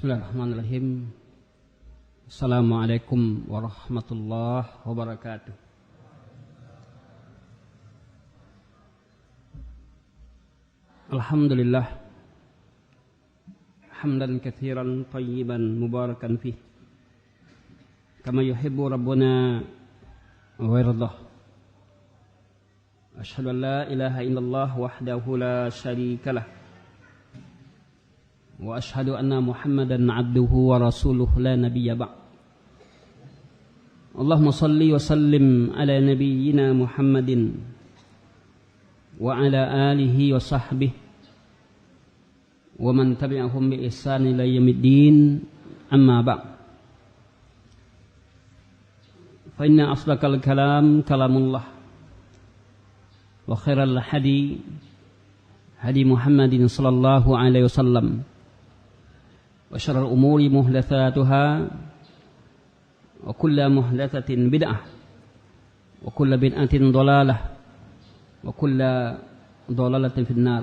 Bismillahirrahmanirrahim. Assalamualaikum warahmatullahi wabarakatuh. Alhamdulillah hamdan katsiran tayyiban mubarakan fih kama yuhibbu rabbuna wa yardah. Asyhadu an la ilaha illallah wahdahu la syarikalah wa asyhadu anna Muhammadan abduhu wa rasuluhu la nabiyya ba'd. Allahumma salli wa sallim ala nabiyyina Muhammadin wa ala alihi wa sahbihi wa man tabi'ahum bi ihsan ila yaumiddin, amma ba'd. Fa inna asdaqal kalam kalamullah wa khairal hadi hadi Muhammadin sallallahu alaihi wasallam wa syarrul umuri muhdatsatuha wa kullu muhdatsatin bid'ah wa kullu bid'atin dhalalah wa kullu dhalalatin finnar.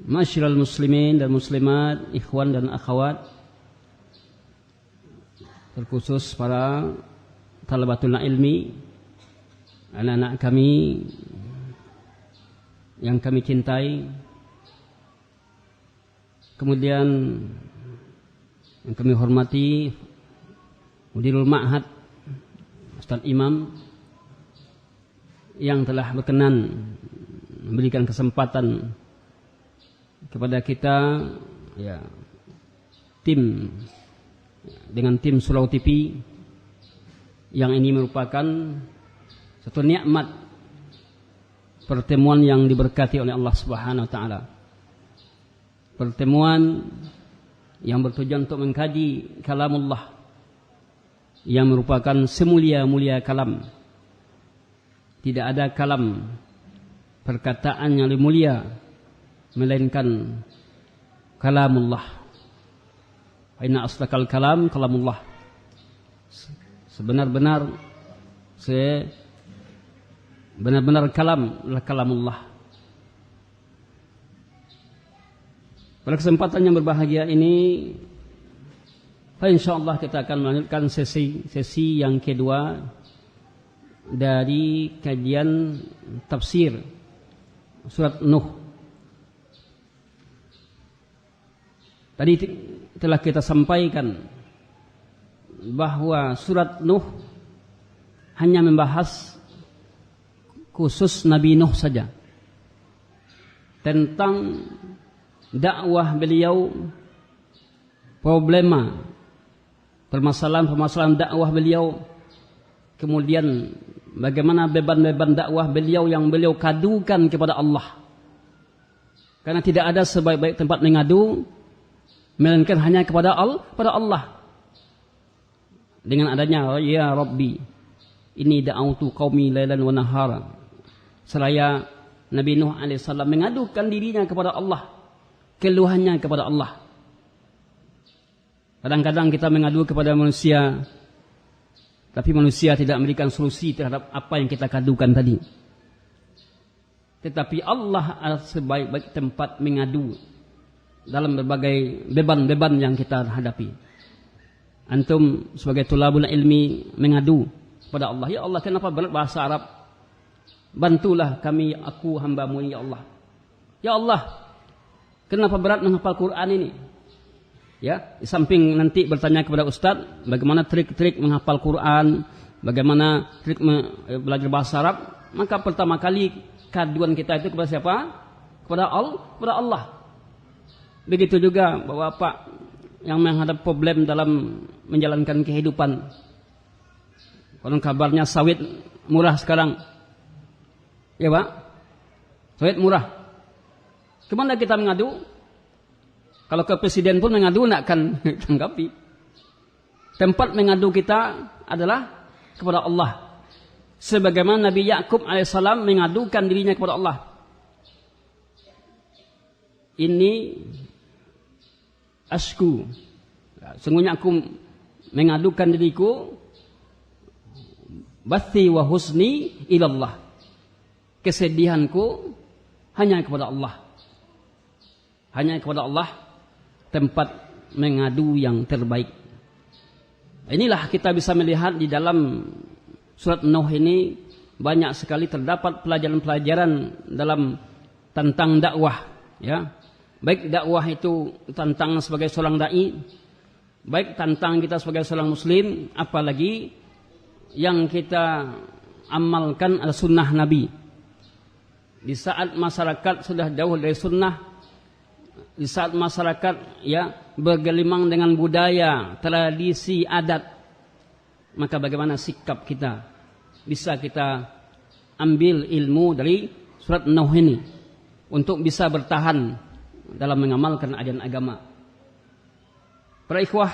Masyiral muslimin dan muslimat, ikhwan dan akhwat, terkhusus para talabatul ilmi, anak-anak kami yang kami cintai, kemudian yang kami hormati Mudirul Ma'had Ustaz Imam yang telah berkenan memberikan kesempatan kepada kita, ya, tim dengan tim Surau TV yang ini merupakan satu nikmat pertemuan yang diberkati oleh Allah Subhanahu wa taala. Pertemuan yang bertujuan untuk mengkaji kalamullah yang merupakan semulia-mulia kalam. Tidak ada kalam perkataan yang lebih mulia melainkan kalamullah. Inna asdaqal kalam kalamullah. Sebenar-benar kalam adalah kalamullah. Pada kesempatan yang berbahagia ini, insyaallah kita akan melanjutkan sesi yang kedua dari kajian tafsir surat Nuh. Tadi telah kita sampaikan bahwa surat Nuh hanya membahas khusus Nabi Nuh saja, tentang dakwah beliau, problema, permasalahan dakwah beliau, kemudian bagaimana beban-beban dakwah beliau yang beliau kadukan kepada Allah. Karena tidak ada sebaik-baik tempat mengadu melainkan hanya kepada Allah. Dengan adanya ya Rabbi ini da'autu qaumi lailan wa nahara, seraya Nabi Nuh alaihissalam mengadukan dirinya kepada Allah, keluhannya kepada Allah. Kadang-kadang kita mengadu kepada manusia, tapi manusia tidak memberikan solusi terhadap apa yang kita kadukan tadi. Tetapi Allah adalah sebaik-baik tempat mengadu dalam berbagai beban-beban yang kita hadapi. Antum sebagai tulabul ilmi mengadu kepada Allah, ya Allah, kenapa berat bahasa Arab? Bantulah kami, aku hamba-Mu ya Allah. Ya Allah, kenapa berat menghafal Quran ini? Ya, di samping nanti bertanya kepada Ustaz bagaimana trik-trik menghafal Quran, bagaimana trik belajar bahasa Arab, maka pertama kali kaduan kita itu kepada siapa? Kepada Allah. Begitu juga Bapak yang menghadapi problem dalam menjalankan kehidupan. Konon kabarnya sawit murah sekarang. Ya Pak? Sawit murah. Kemana kita mengadu? Kalau ke presiden pun mengadu nak akan tanggapi. Tempat mengadu kita adalah kepada Allah. Sebagaimana Nabi Yakub alaihissalam mengadukan dirinya kepada Allah. Ini asku, sungguhnya aku mengadukan diriku, bathi wa husni ilallah, kesedihanku hanya kepada Allah. Hanya kepada Allah. tempat mengadu yang terbaik. Inilah kita bisa melihat di dalam surat Nuh ini banyak sekali terdapat pelajaran-pelajaran dalam tentang dakwah, ya. Baik dakwah itu tentang sebagai seorang dai, baik tentang kita sebagai seorang muslim, apalagi yang kita amalkan adalah sunnah Nabi. Di saat masyarakat sudah jauh dari sunnah, di saat masyarakat ya bergelimang dengan budaya, tradisi, adat, maka bagaimana sikap kita? Bisa kita ambil ilmu dari surat Nuh ini untuk bisa bertahan dalam mengamalkan ajaran agama. Para ikhwah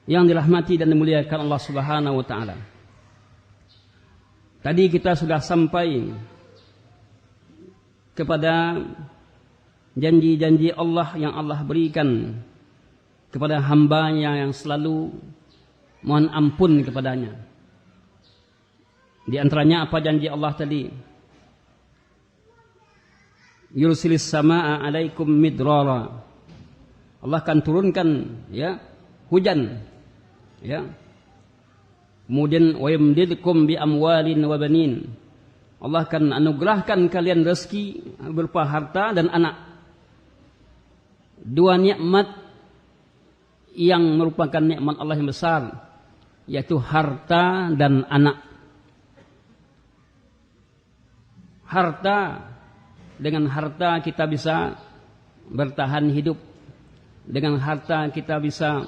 yang dirahmati dan dimuliakan Allah Subhanahu wa taala. Tadi kita sudah sampai kepada janji-janji Allah yang Allah berikan kepada hambanya yang selalu mohon ampun kepadanya. Di antaranya apa janji Allah tadi? Yursilis samaa alaikum midrara. Allah akan turunkan ya hujan, ya. Kemudian wa yamdidkum bi amwalin wa banin. Allah akan anugerahkan kalian rezeki berupa harta dan anak. Dua nikmat yang merupakan nikmat Allah yang besar, yaitu harta dan anak. Harta, dengan harta kita bisa bertahan hidup. Dengan harta kita bisa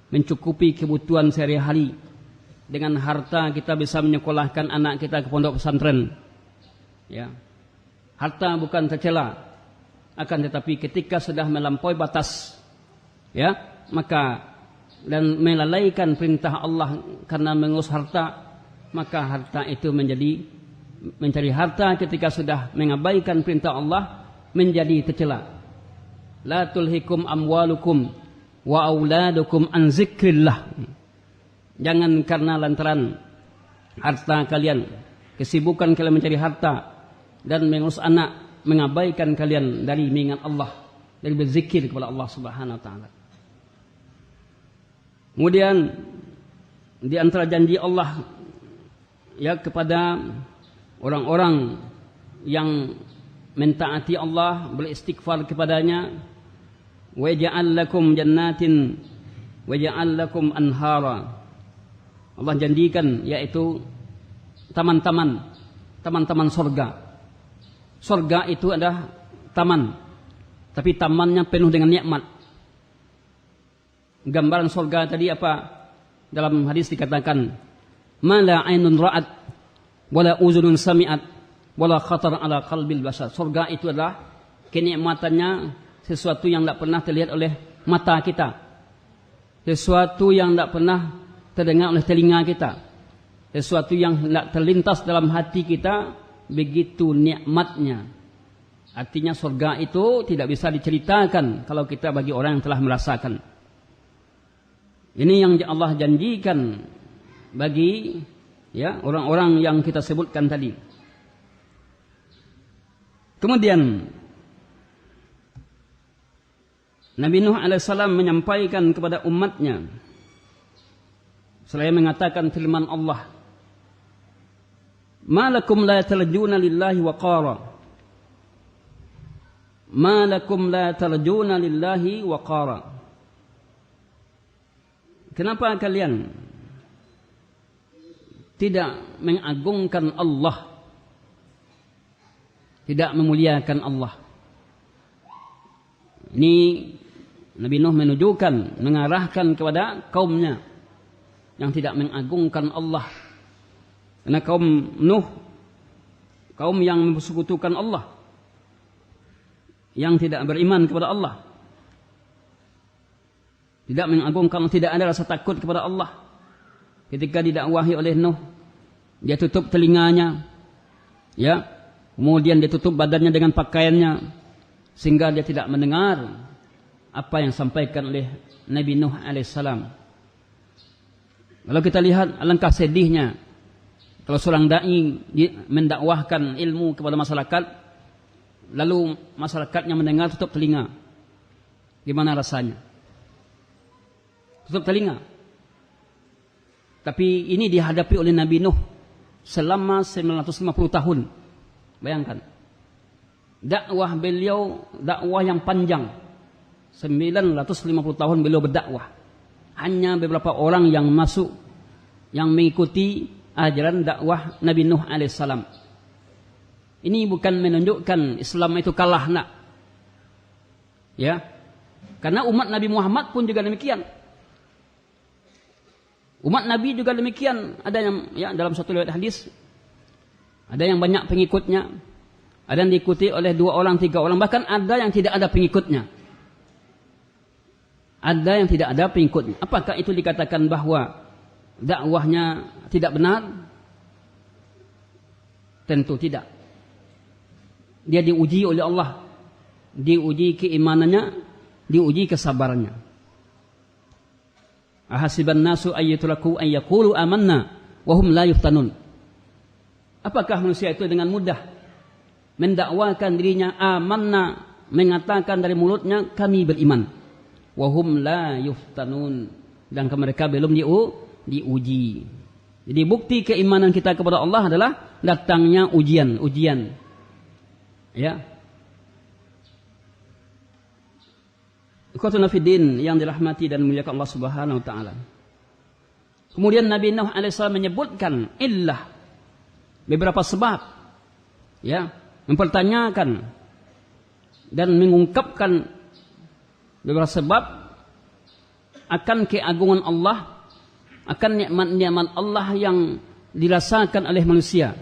mencukupi kebutuhan sehari-hari. Dengan harta kita bisa menyekolahkan anak kita ke pondok pesantren. Ya. Harta bukan tercela, akan tetapi ketika sudah melampaui batas, ya, maka dan melalaikan perintah Allah karena mengurus harta, maka harta itu mencari harta ketika sudah mengabaikan perintah Allah menjadi tercela. La tulhikum amwalukum wa auladukum an zikrillah. Jangan karena lantaran harta kalian, kesibukan kalian mencari harta dan mengurus anak, mengabaikan kalian dari mengingat Allah, dari berzikir kepada Allah Subhanahu wa taala. Kemudian di antara janji Allah ya kepada orang-orang yang mentaati Allah, beristighfar kepadanya, wa ja'al lakum jannatin wa ja'al lakum anhara. Allah janjikan yaitu taman-taman surga. Surga itu adalah taman, tapi tamannya penuh dengan nikmat. Gambaran surga tadi apa? Dalam hadis dikatakan, "Ma la 'ainun ra'at wala uzunun sami'at wala khatar ala qalbil bashar." Surga itu adalah kenikmatannya sesuatu yang tidak pernah terlihat oleh mata kita, sesuatu yang tidak pernah terdengar oleh telinga kita, sesuatu yang tidak terlintas dalam hati kita, begitu nikmatnya. Artinya surga itu tidak bisa diceritakan kalau kita bagi orang yang telah merasakan. Ini yang Allah janjikan bagi ya orang-orang yang kita sebutkan tadi. Kemudian Nabi Nuh alaihissalam menyampaikan kepada umatnya, selain mengatakan firman Allah, "Ma lakum la tarjuna lillahi waqara." Ma lakum la tarjuna lillahi waqara. Kenapa kalian tidak mengagungkan Allah, tidak memuliakan Allah? Ini Nabi Nuh menunjukkan, mengarahkan kepada kaumnya yang tidak mengagungkan Allah. Karena kaum Nuh, kaum yang mempersekutukan Allah, yang tidak beriman kepada Allah, tidak mengagungkan, tidak ada rasa takut kepada Allah. Ketika didakwahi oleh Nuh, dia tutup telinganya, ya, kemudian dia tutup badannya dengan pakaiannya, sehingga dia tidak mendengar apa yang disampaikan oleh Nabi Nuh alaihissalam. Kalau kita lihat alangkah sedihnya kalau seorang dai mendakwahkan ilmu kepada masyarakat, lalu masyarakatnya mendengar tutup telinga, Gimana rasanya? Tutup telinga. Tapi ini dihadapi oleh Nabi Nuh selama 950 tahun. Bayangkan. Dakwah beliau, dakwah yang panjang. 950 tahun beliau berdakwah. Hanya beberapa orang yang masuk, yang mengikuti ajaran dakwah Nabi Nuh alaihissalam. Ini bukan menunjukkan Islam itu kalah, nak. Ya. Karena umat Nabi Muhammad pun juga demikian. Umat Nabi juga demikian. Ada yang dalam satu riwayat hadis, ada yang banyak pengikutnya, ada yang diikuti oleh 2 orang, 3 orang, bahkan ada yang tidak ada pengikutnya. Ada yang tidak ada pengikutnya. Apakah itu dikatakan bahwa dakwahnya tidak benar? Tentu tidak. Dia diuji oleh Allah, diuji keimanannya, diuji kesabarannya. Ahasiban nasu ayyutraku an yaqulu amanna wa hum la yuftanun. Apakah manusia itu dengan mudah mendakwakan dirinya amanna, mengatakan dari mulutnya kami beriman, wa hum la yuftanun, dan mereka belum diuji. Jadi bukti keimanan kita kepada Allah adalah datangnya ujian. Ya. Ikhwatuna fiddin yang dirahmati dan dimuliakan Allah Subhanahu wa taala. Kemudian Nabi Nuh alaihissalam menyebutkan illah, beberapa sebab, ya, mempertanyakan dan mengungkapkan beberapa sebab akan keagungan Allah, akan nikmat-nikmat Allah yang dirasakan oleh manusia.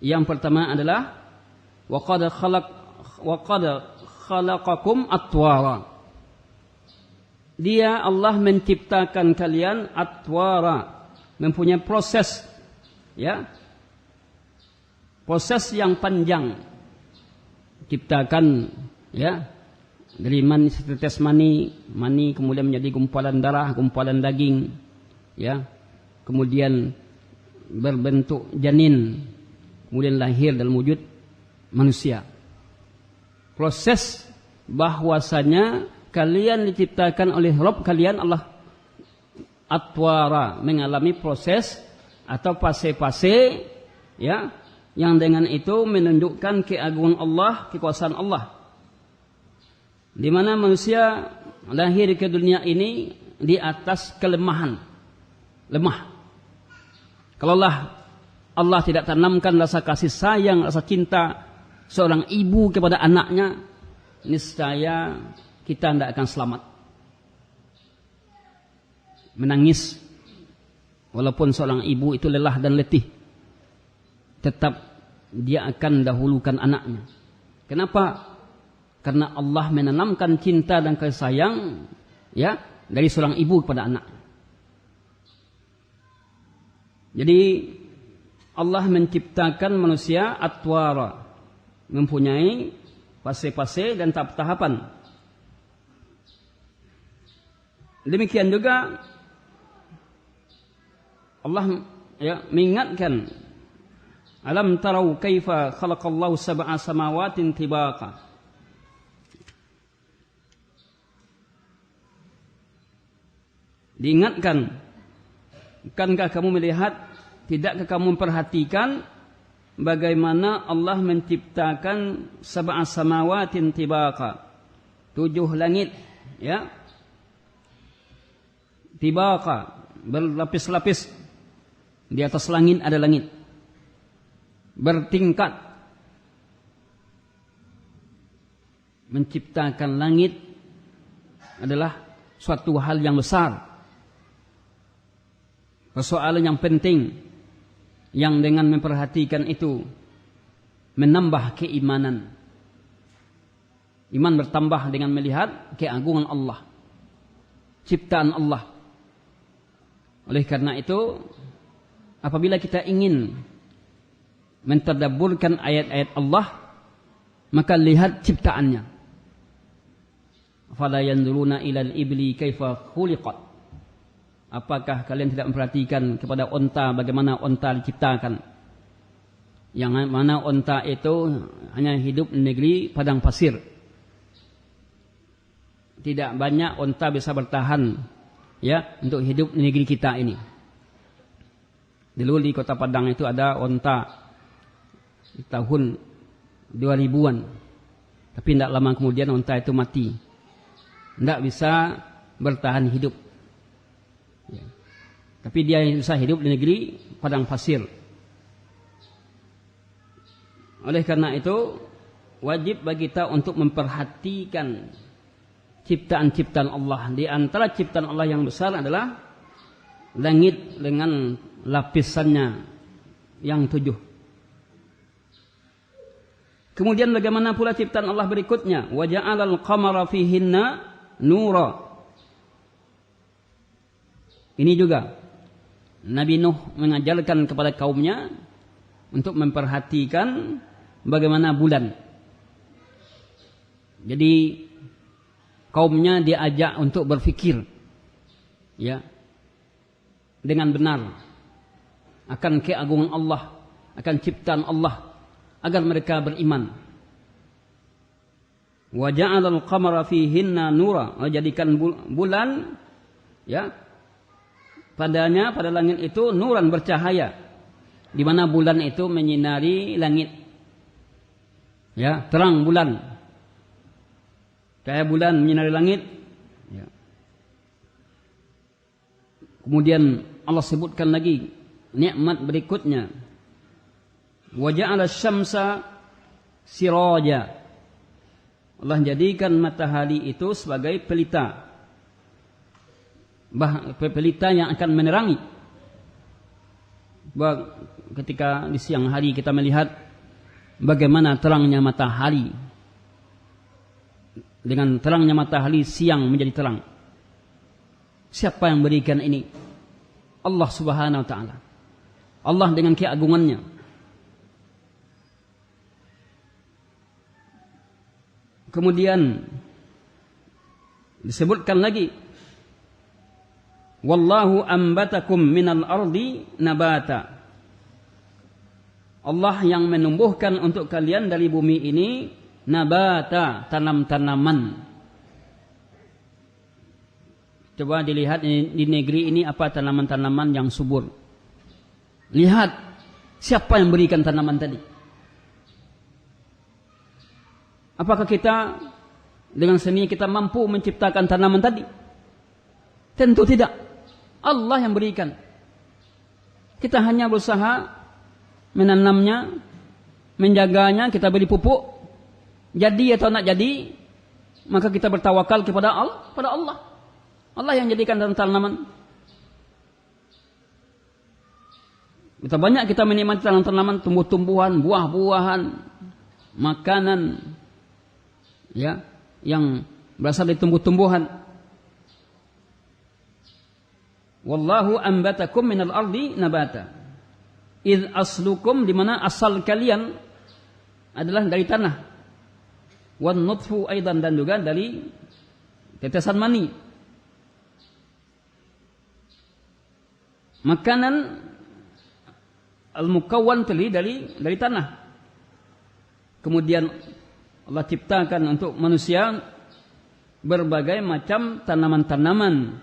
Yang pertama adalah wa qad khalaqakum atwara. Dia Allah menciptakan kalian atwara, mempunyai proses, ya, proses yang panjang. Ciptakan, ya, dari setetes mani kemudian menjadi gumpalan darah, gumpalan daging, ya, kemudian berbentuk janin, kemudian lahir dalam wujud manusia. Proses bahwasanya kalian diciptakan oleh Rabb kalian Allah atwara, mengalami proses atau fase-fase, ya, yang dengan itu menunjukkan keagungan Allah, kekuasaan Allah. Di mana manusia lahir ke dunia ini di atas kelemahan, lemah. Kalau Allah tidak tanamkan rasa kasih sayang, rasa cinta seorang ibu kepada anaknya, niscaya kita tidak akan selamat. Menangis, walaupun seorang ibu itu lelah dan letih, tetap dia akan dahulukan anaknya. Kenapa? Karena Allah menanamkan cinta dan kasih sayang, ya, dari seorang ibu kepada anak. Jadi Allah menciptakan manusia atwara, mempunyai fase-fase dan tahap-tahapan. Demikian juga Allah, ya, mengingatkan, alam tarau kaifa khalaqallahu sab'a samawatin tibaqa. Diingatkan, bukankah kamu melihat, tidakkah kamu memperhatikan bagaimana Allah menciptakan sab'a samawatin tibaqa, 7 langit, ya, tibaqa, berlapis-lapis. Di atas langit ada langit, bertingkat. Menciptakan langit adalah suatu hal yang besar, persoalan yang penting, yang dengan memperhatikan itu menambah keimanan. Iman bertambah dengan melihat keagungan Allah, ciptaan Allah. Oleh karena itu, apabila kita ingin mentadabburkan ayat-ayat Allah, maka lihat ciptaannya. Fala yanzuruna ilal ibli kaifa khuliqat. Apakah kalian tidak memperhatikan kepada onta, bagaimana onta diciptakan? Yang mana onta itu hanya hidup di negeri padang pasir. tidak banyak unta bisa bertahan ya untuk hidup di negeri kita ini. Dulu di Kota Padang itu ada unta di tahun 2000-an. Tapi tidak lama kemudian unta itu mati. Tidak bisa bertahan hidup. Ya. Tapi dia bisa hidup di negeri padang pasir. Oleh karena itu, wajib bagi kita untuk memperhatikan ciptaan-ciptaan Allah. Di antara ciptaan Allah yang besar adalah langit dengan lapisannya yang 7. Kemudian bagaimana pula ciptaan Allah berikutnya? Wa ja'alal qamara fihinna nura. Ini juga Nabi Nuh mengajarkan kepada kaumnya untuk memperhatikan bagaimana bulan. Jadi kaumnya diajak untuk berfikir ya dengan benar akan keagungan Allah, akan ciptaan Allah agar mereka beriman. Wa ja'alal qamara fihinna nura, jadikan bulan ya padanya pada langit itu nuran bercahaya, di mana bulan itu menyinari langit. Ya, terang bulan. Cahaya bulan menyinari langit. Ya. Kemudian Allah sebutkan lagi nikmat berikutnya. Wa ja'ala syamsa siraja. Allah jadikan matahari itu sebagai pelita. Pelita yang akan menerangi. Ketika di siang hari kita melihat bagaimana terangnya matahari. Dengan terangnya matahari siang menjadi terang. Siapa yang berikan ini? Allah Subhanahu wa taala. Allah dengan keagungannya. Kemudian disebutkan lagi, wallahu ambatakum minal ardi nabata. Allah yang menumbuhkan untuk kalian dari bumi ini nabata, tanam-tanaman. Coba dilihat di negeri ini apa tanaman-tanaman yang subur. Lihat siapa yang berikan tanaman tadi. Apakah kita dengan seni kita mampu menciptakan tanaman tadi? Tentu tidak. Allah yang berikan. Kita hanya berusaha menanamnya, menjaganya, kita beri pupuk. Jadi atau nak jadi, maka kita bertawakal kepada Allah. Allah yang jadikan tanaman. Kita banyak kita menikmati tanaman-tanaman, tumbuh-tumbuhan, buah-buahan, makanan ya yang berasal dari tumbuh-tumbuhan. Wallahu ambatakum minal ardi nabata. Id aslukum, di mana asal kalian adalah dari tanah. Wan nutfu aidan, dan juga dari tetesan mani. Makanan al-mukawwan dari tanah. Kemudian Allah ciptakan untuk manusia berbagai macam tanaman-tanaman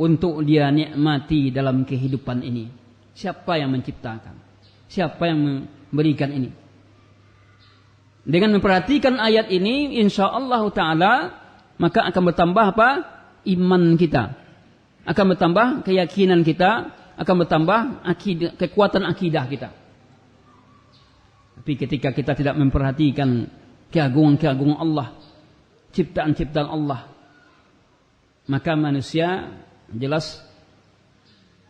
untuk dia nikmati dalam kehidupan ini. Siapa yang menciptakan? Siapa yang memberikan ini? Dengan memperhatikan ayat ini, insyaallah ta'ala, maka akan bertambah apa? Iman kita. Akan bertambah keyakinan kita, akan bertambah kekuatan akidah kita. Tapi ketika kita tidak memperhatikan keagungan-keagungan Allah, ciptaan-ciptaan Allah, maka manusia jelas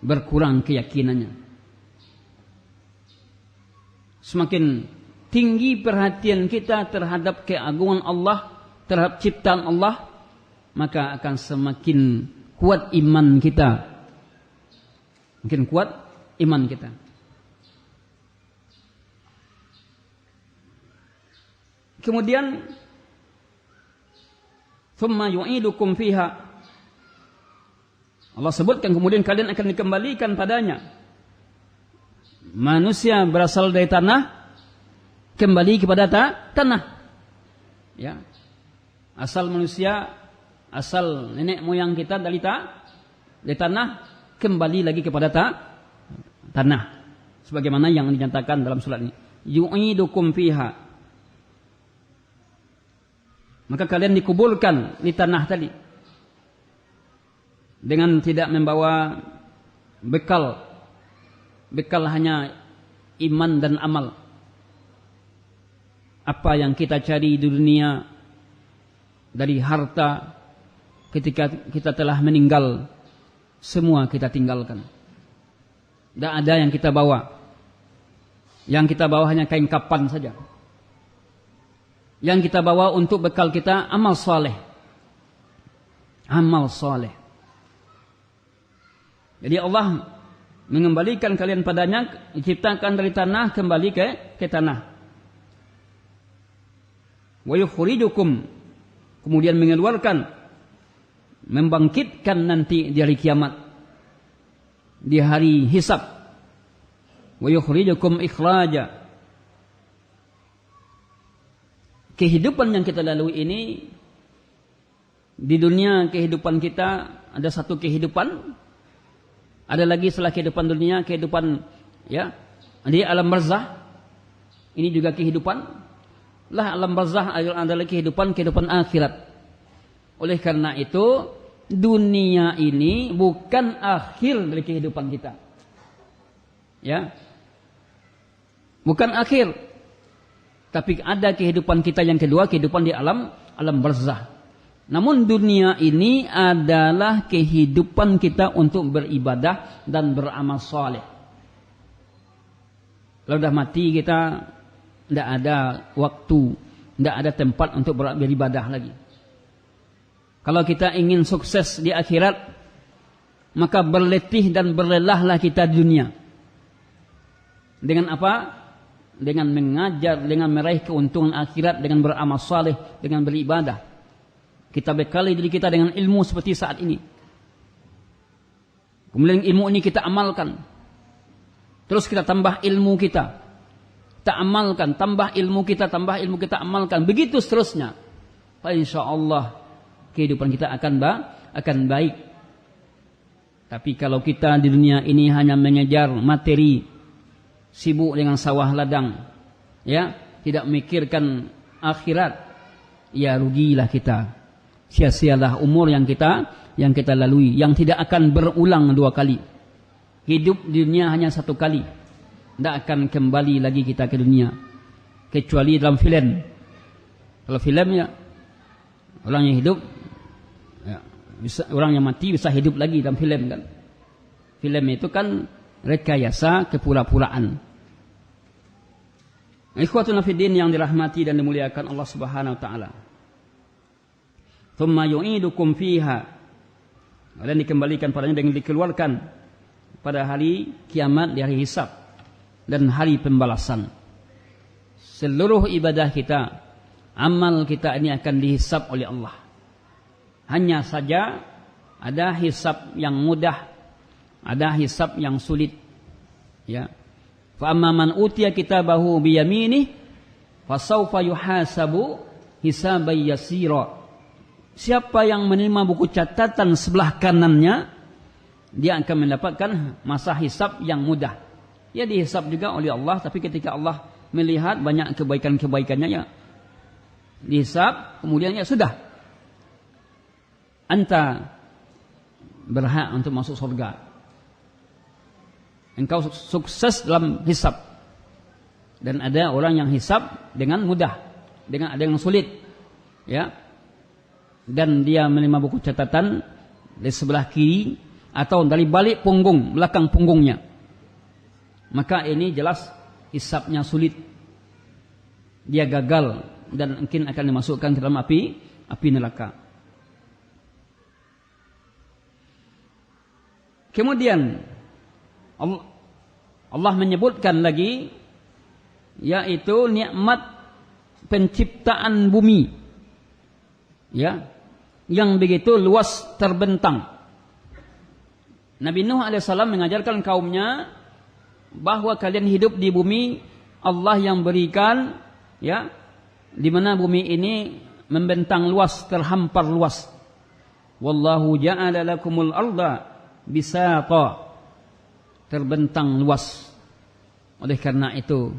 berkurang keyakinannya. Semakin tinggi perhatian kita terhadap keagungan Allah, terhadap ciptaan Allah, maka akan semakin kuat iman kita. Makin kuat iman kita. Kemudian thumma yu'idukum fiha. Allah sebutkan kemudian kalian akan dikembalikan padanya. Manusia berasal dari tanah, kembali kepada tanah. Ya. Asal manusia asal nenek moyang kita dari tanah kembali lagi kepada tanah. Sebagaimana yang dinyatakan dalam surat ini. Yu'idukum fiha. Maka kalian dikuburkan di tanah tadi. Dengan tidak membawa bekal. Bekal hanya iman dan amal. Apa yang kita cari di dunia dari harta ketika kita telah meninggal, semua kita tinggalkan. Tidak ada yang kita bawa. Yang kita bawa hanya kain kapan saja. Yang kita bawa untuk bekal kita amal saleh. Amal saleh. Jadi Allah mengembalikan kalian padanya, diciptakan dari tanah kembali ke tanah. Wa yukhrijukum, kemudian mengeluarkan, membangkitkan nanti di hari kiamat, di hari hisab. Wa yukhrijukum ikhraja. Kehidupan yang kita lalui ini, di dunia kehidupan kita ada satu kehidupan, ada lagi setelah kehidupan dunia, kehidupan ya di alam barzah. Ini juga kehidupan. Lah alam barzah adalah kehidupan akhirat. Oleh karena itu, dunia ini bukan akhir dari kehidupan kita. Ya. Bukan akhir. Tapi ada kehidupan kita yang kedua, kehidupan di alam barzah. Namun dunia ini adalah kehidupan kita untuk beribadah dan beramal saleh. Kalau sudah mati kita tidak ada waktu, tidak ada tempat untuk beribadah lagi. Kalau kita ingin sukses di akhirat, maka berletih dan berlelahlah kita di dunia. Dengan apa? Dengan mengajar, dengan meraih keuntungan akhirat, dengan beramal saleh, dengan beribadah. Kita bekali diri kita dengan ilmu seperti saat ini. Kemudian ilmu ini kita amalkan. Terus kita tambah ilmu kita. Kita amalkan, tambah ilmu kita, amalkan. Begitu seterusnya. InsyaAllah kehidupan kita akan baik. Tapi kalau kita di dunia ini hanya mengejar materi, sibuk dengan sawah ladang, ya, tidak memikirkan akhirat, ya rugilah kita. Sia-sialah umur yang kita lalui, yang tidak akan berulang dua kali. Hidup di dunia hanya satu kali, tidak akan kembali lagi kita ke dunia, kecuali dalam film. Kalau film ya, orang yang hidup, ya, orang yang mati bisa hidup lagi dalam film kan. Film itu kan rekayasa kepura-puraan. Ikhwatuna fiddin yang dirahmati dan dimuliakan Allah Subhanahu wa taala. Tsumma yu'idukum fiha. Dan dikembalikan padanya dengan dikeluarkan pada hari kiamat, di hari hisab dan hari pembalasan. Seluruh ibadah kita, amal kita ini akan dihisab oleh Allah. Hanya saja ada hisab yang mudah, ada hisab yang sulit. Ya. Fa amma man utiya kitabahu bi yaminih fa sawfa yuhasabu hisaban yasira. Siapa yang menerima buku catatan sebelah kanannya, dia akan mendapatkan masa hisab yang mudah. Ya, dihisab juga oleh Allah, tapi ketika Allah melihat banyak kebaikan-kebaikannya, ya dihisab, kemudian ya sudah, anta berhak untuk masuk surga. Engkau sukses dalam hisab. Dan ada orang yang hisab dengan mudah, dengan ada yang sulit, ya. Dan dia menerima buku catatan dari sebelah kiri atau dari balik punggung, belakang punggungnya. Maka ini jelas hisabnya sulit. Dia gagal dan mungkin akan dimasukkan ke dalam api neraka. Kemudian Allah menyebutkan lagi, yaitu nikmat penciptaan bumi, ya, yang begitu luas terbentang. Nabi Nuh alaihissalam mengajarkan kaumnya bahwa kalian hidup di bumi Allah yang berikan, ya, di mana bumi ini membentang luas, terhampar luas. Wallahu ja'ala lakumul arda bisata. Terbentang luas. Oleh karena itu,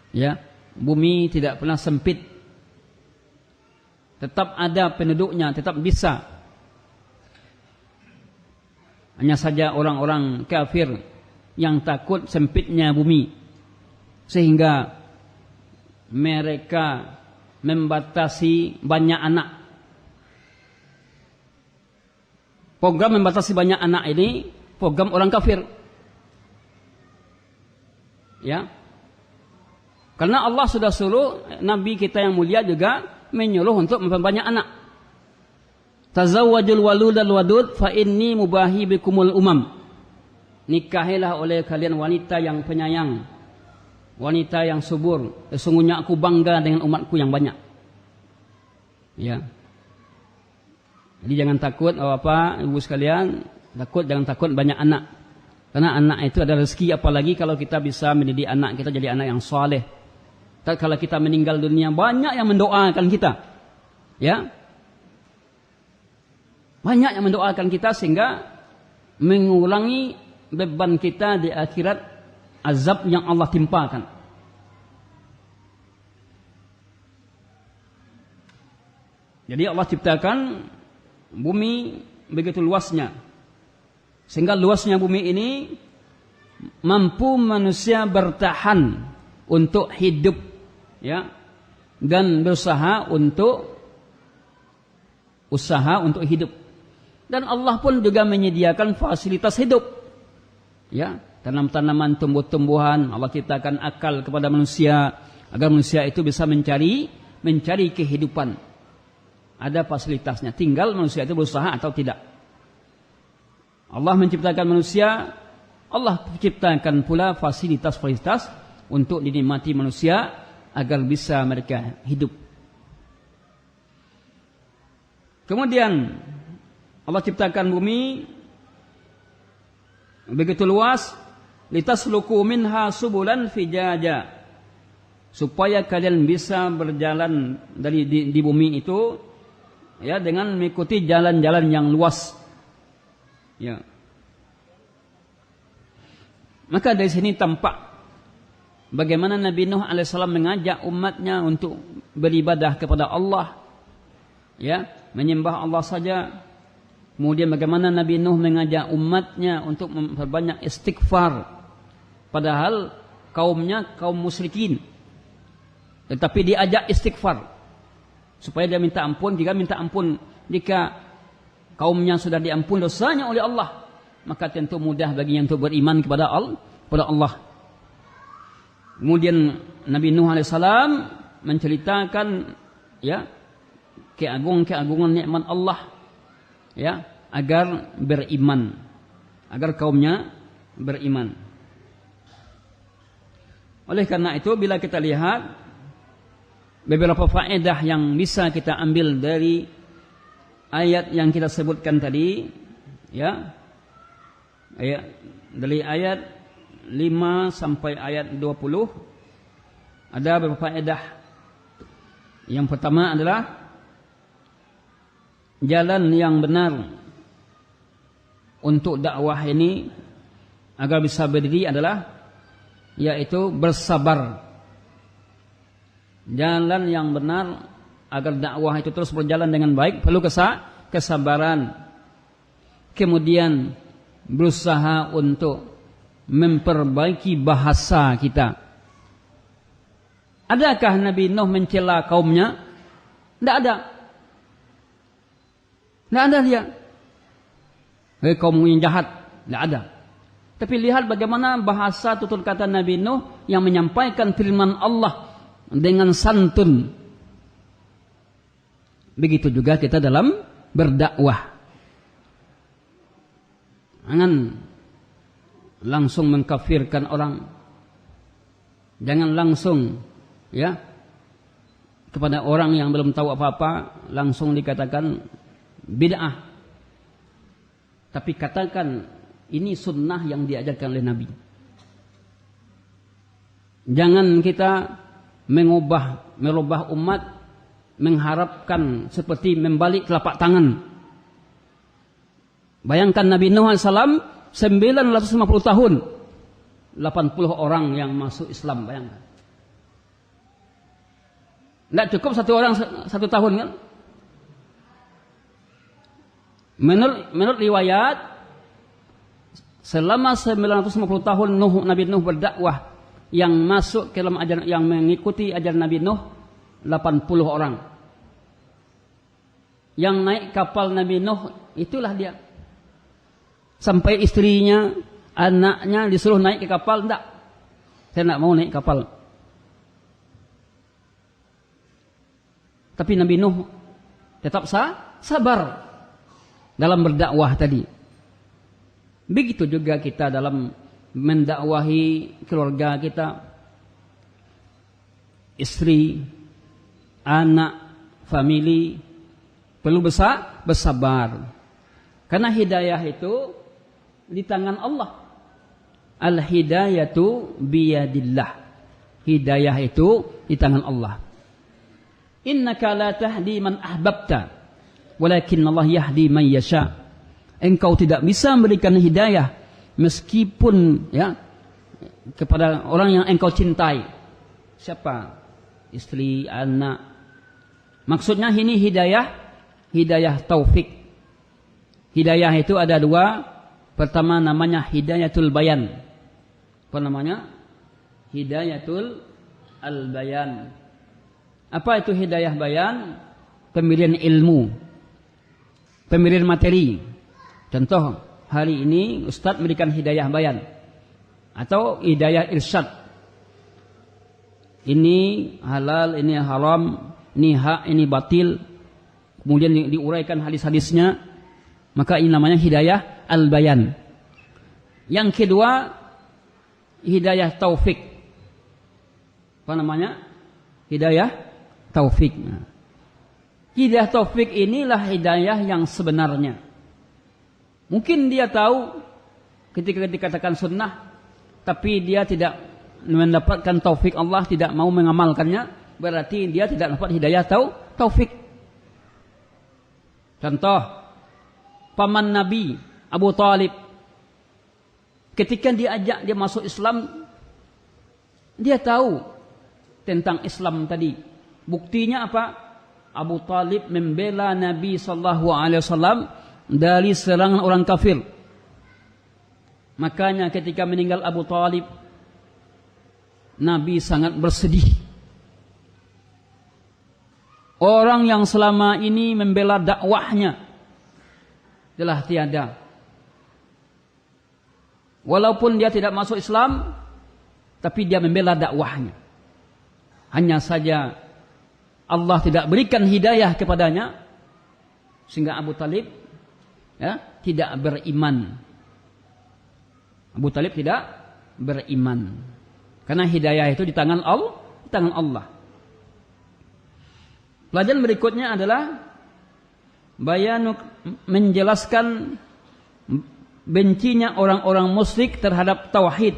ya, bumi tidak pernah sempit. Tetap ada penduduknya, tetap bisa. Hanya saja orang-orang kafir yang takut sempitnya bumi, sehingga mereka membatasi banyak anak. Program membatasi banyak anak ini program orang kafir. Ya. Karena Allah sudah suruh Nabi kita yang mulia juga menyuruh untuk memperbanyak anak. Tazawwajul waludal wadud fa inni mubahi bikumul umam. Nikahilah oleh kalian wanita yang penyayang, wanita yang subur. Sesungguhnya aku bangga dengan umatku yang banyak. Ya. Jadi jangan takut Bapak, Ibu sekalian, jangan takut banyak anak. Karena anak itu ada rezeki, apalagi kalau kita bisa mendidik anak kita jadi anak yang saleh. Kalau kita meninggal dunia, banyak yang mendoakan kita. Ya. Banyak yang mendoakan kita sehingga mengurangi beban kita di akhirat, azab yang Allah timpakan. Jadi Allah ciptakan bumi begitu luasnya, sehingga luasnya bumi ini mampu manusia bertahan untuk hidup, ya, dan berusaha untuk hidup. Dan Allah pun juga menyediakan fasilitas hidup, ya, tanam-tanaman, tumbuh-tumbuhan. Allah ciptakan akal kepada manusia agar manusia itu bisa mencari kehidupan. Ada fasilitasnya, tinggal manusia itu berusaha atau tidak. Allah menciptakan manusia, Allah ciptakan pula fasilitas-fasilitas untuk dinikmati manusia agar bisa mereka hidup. Kemudian Allah ciptakan bumi begitu luas, litasluku minha subulan fijaja, supaya kalian bisa berjalan di bumi itu, ya, dengan mengikuti jalan-jalan yang luas. Ya. Maka dari sini tampak bagaimana Nabi Nuh alaihissalam mengajak umatnya untuk beribadah kepada Allah, ya, menyembah Allah saja. Kemudian bagaimana Nabi Nuh mengajak umatnya untuk memperbanyak istighfar, padahal kaumnya kaum musyrikin, tetapi diajak istighfar supaya dia minta ampun. Jika kaumnya sudah diampun dosanya oleh Allah, maka tentu mudah baginya untuk beriman kepada Allah. Kemudian Nabi Nuh alaihissalam menceritakan, ya, keagungan nikmat Allah, ya, agar beriman, agar kaumnya beriman. Oleh karena itu, bila kita lihat beberapa faedah yang bisa kita ambil dari ayat yang kita sebutkan tadi, ya, dari ayat 5 sampai ayat 20, ada beberapa faedah. Yang pertama adalah jalan yang benar untuk dakwah ini agar bisa berdiri adalah yaitu bersabar. Jalan yang benar agar dakwah itu terus berjalan dengan baik perlu kesabaran. Kemudian berusaha untuk memperbaiki bahasa kita. Adakah Nabi Nuh mencela kaumnya? Tidak ada. Tidak ada dia. Kaum yang jahat. Tidak ada. Tapi lihat bagaimana bahasa tutur kata Nabi Nuh yang menyampaikan firman Allah dengan santun. Begitu juga kita dalam berdakwah. Jangan langsung mengkafirkan orang. Jangan langsung, ya, kepada orang yang belum tahu apa-apa langsung dikatakan bid'ah. Tapi katakan ini sunnah yang diajarkan oleh Nabi. Jangan kita merubah umat mengharapkan seperti membalik telapak tangan. Bayangkan Nabi Nuh AS 950 tahun, 80 orang yang masuk Islam, bayangkan. Tidak cukup satu orang satu tahun kan? Menurut riwayat, selama 950 tahun Nabi Nuh berdakwah, yang masuk ke dalam ajaran, yang mengikuti ajaran Nabi Nuh 80 orang. Yang naik kapal Nabi Nuh itulah dia. Sampai istrinya, anaknya disuruh naik ke kapal, enggak. Saya enggak mau naik kapal. Tapi Nabi Nuh tetap sabar dalam berdakwah tadi. Begitu juga kita dalam mendakwahi keluarga kita, istri, anak, famili, perlu bersabar. Karena hidayah itu di tangan Allah. Al-hidayatu biyadillah. Hidayah itu di tangan Allah. Innaka la tahdi man ahbabta, walakin Allah yahdi man yasha. Engkau tidak bisa memberikan hidayah meskipun ya kepada orang yang engkau cintai. Siapa? Istri, anak. Maksudnya ini hidayah taufik. Hidayah itu ada dua. Pertama namanya hidayatul bayan. Apa namanya? Hidayatul al-bayan. Apa itu hidayah bayan? Pemberian ilmu, pemberian materi. Contoh, hari ini Ustadz memberikan hidayah bayan atau hidayah irsyad. Ini halal, ini haram, ini hak, ini batil. Kemudian diuraikan hadis-hadisnya. Maka ini namanya hidayah al-bayan. Yang kedua, hidayah taufik. Apa namanya? Hidayah taufik. Hidayah taufik inilah hidayah yang sebenarnya. Mungkin dia tahu ketika dikatakan sunnah, tapi dia tidak mendapatkan taufik Allah, tidak mau mengamalkannya, berarti dia tidak dapat hidayah taufik. Contoh, paman Nabi Abu Talib, ketika diajak dia masuk Islam, dia tahu tentang Islam tadi. Buktinya apa? Abu Talib membela Nabi SAW dari serangan orang kafir. Makanya ketika meninggal Abu Talib, Nabi sangat bersedih. Orang yang selama ini membela dakwahnya telah tiada. Walaupun dia tidak masuk Islam, tapi dia membela dakwahnya. Hanya saja Allah tidak berikan hidayah kepadanya, sehingga Abu Talib ya, tidak beriman. Abu Talib tidak beriman. Karena hidayah itu di tangan Allah. Pelajaran berikutnya adalah menjelaskan bencinya orang-orang musyrik terhadap tauhid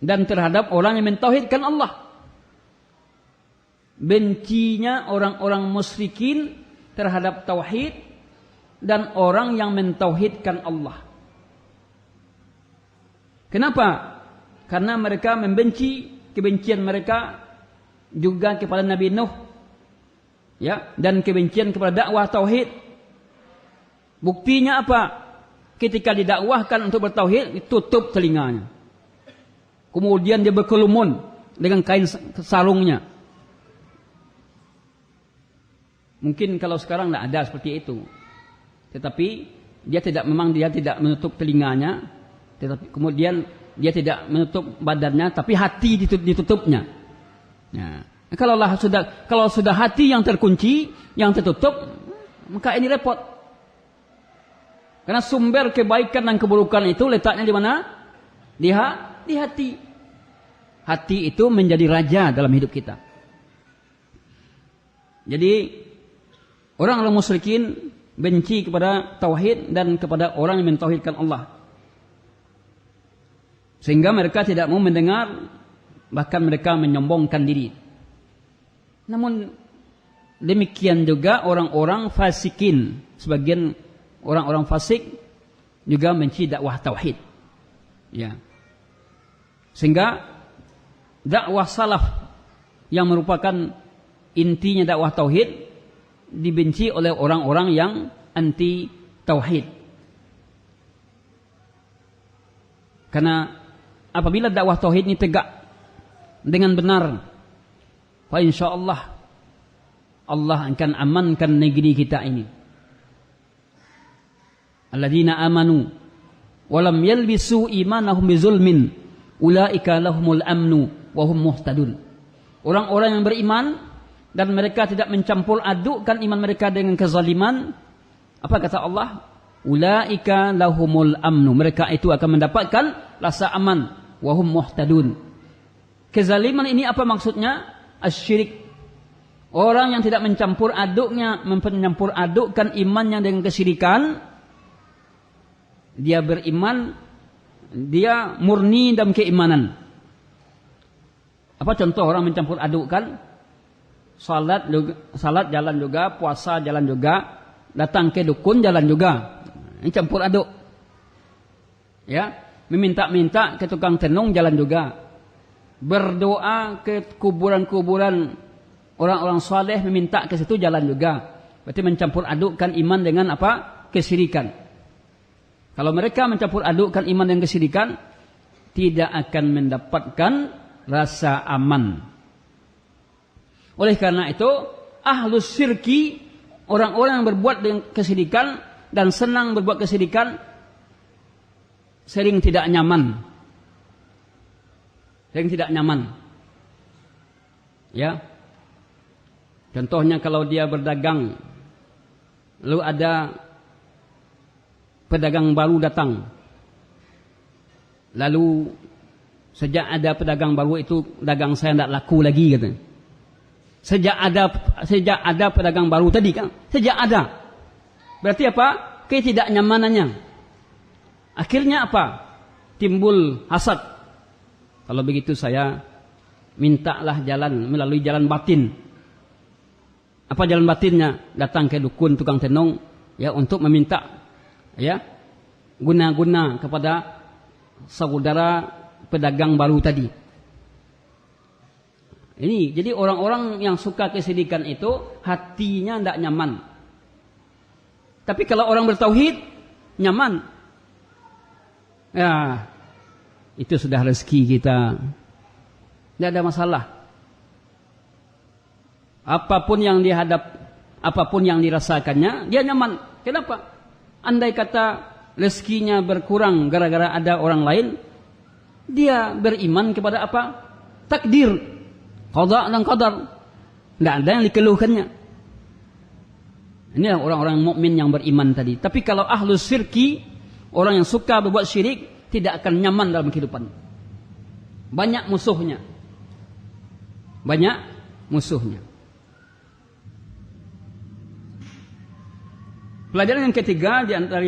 dan terhadap orang yang mentauhidkan Allah. Bencinya orang-orang musyrikin terhadap tauhid dan orang yang mentauhidkan Allah. Kenapa? Karena mereka membenci, kebencian mereka juga kepada Nabi Nuh, ya, dan kebencian kepada dakwah tauhid. Buktinya apa? Ketika didakwahkan untuk bertauhid, ditutup telinganya. Kemudian dia berkerumun dengan kain sarungnya. Mungkin kalau sekarang tidak ada seperti itu. Tetapi dia tidak menutup telinganya, tetapi kemudian dia tidak menutup badannya, tapi hati ditutupnya. Ya. Kalau sudah hati yang terkunci, yang tertutup, maka ini repot. Karena sumber kebaikan dan keburukan itu letaknya di mana? Di hati. Hati itu menjadi raja dalam hidup kita. Jadi orang musyrikin benci kepada tauhid dan kepada orang yang mentauhidkan Allah. Sehingga mereka tidak mau mendengar, bahkan mereka menyombongkan diri. Namun demikian juga orang-orang fasikin, sebagian orang-orang fasik juga benci dakwah tauhid. Ya. Sehingga dakwah salaf yang merupakan intinya dakwah tauhid dibenci oleh orang-orang yang anti tauhid. Karena apabila dakwah tauhid ini tegak dengan benar, fa insyaallah Allah akan amankan negeri kita ini. Alladzina amanu wa lam yalbisu imanahum bizulmin ulaika lahumul amnu wa hum muhtadun. Orang-orang yang beriman dan mereka tidak mencampur adukkan iman mereka dengan kezaliman, apa kata Allah? Ulaika lahumul amnu. Mereka itu akan mendapatkan rasa aman. Wahum muhtadun. Kezaliman ini apa maksudnya? Asyirik. Orang yang tidak mencampur adukkan imannya dengan kesyirikan, dia beriman, dia murni dalam keimanan. Apa contoh orang mencampur adukkan? Salat jalan juga, puasa jalan juga, datang ke dukun jalan juga. Ini campur aduk. Ya, meminta-minta ke tukang tenung jalan juga. Berdoa ke kuburan-kuburan orang-orang saleh, meminta ke situ jalan juga. Berarti mencampur adukkan iman dengan apa? Kesyirikan. Kalau mereka mencampur adukkan iman dengan kesyirikan, tidak akan mendapatkan rasa aman. Oleh karena itu, ahlus syirki, orang-orang yang berbuat dengan kesyirikan dan senang berbuat kesyirikan, sering tidak nyaman. Sering tidak nyaman. Ya. Contohnya kalau dia berdagang, lalu ada pedagang baru datang. Lalu sejak ada pedagang baru itu, dagang saya tidak laku lagi katanya. Sejak ada pedagang baru tadi kan, sejak ada. Berarti apa? Ketidaknyamanannya. Akhirnya apa? Timbul hasad. Kalau begitu saya mintalah jalan melalui jalan batin. Apa jalan batinnya? Datang ke dukun tukang tenung ya untuk meminta ya guna-guna kepada saudara pedagang baru tadi. Ini jadi orang-orang yang suka kesyirikan itu hatinya tidak nyaman. Tapi kalau orang bertauhid nyaman. Ya, itu sudah rezeki kita. Tidak ada masalah. Apapun yang dihadap, apapun yang dirasakannya, dia nyaman. Kenapa? Andai kata rezekinya berkurang gara-gara ada orang lain, dia beriman kepada apa? Takdir, qada dan qadar. Tidak ada yang dikeluhkannya. Inilah orang-orang mukmin yang beriman tadi. Tapi kalau ahlus syirki, orang yang suka berbuat syirik, tidak akan nyaman dalam kehidupan. Banyak musuhnya. Banyak musuhnya. Pelajaran yang ketiga di antara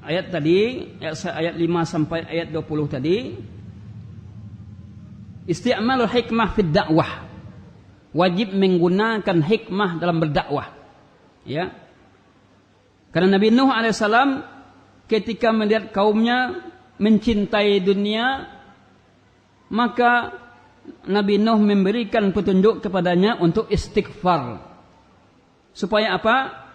ayat tadi, ayat 5 sampai ayat 20 tadi, isti'malul hikmah fid dakwah. Wajib menggunakan hikmah dalam berdakwah. Ya. Karena Nabi Nuh alaihissalam ketika melihat kaumnya mencintai dunia, maka Nabi Nuh memberikan petunjuk kepadanya untuk istighfar. Supaya apa?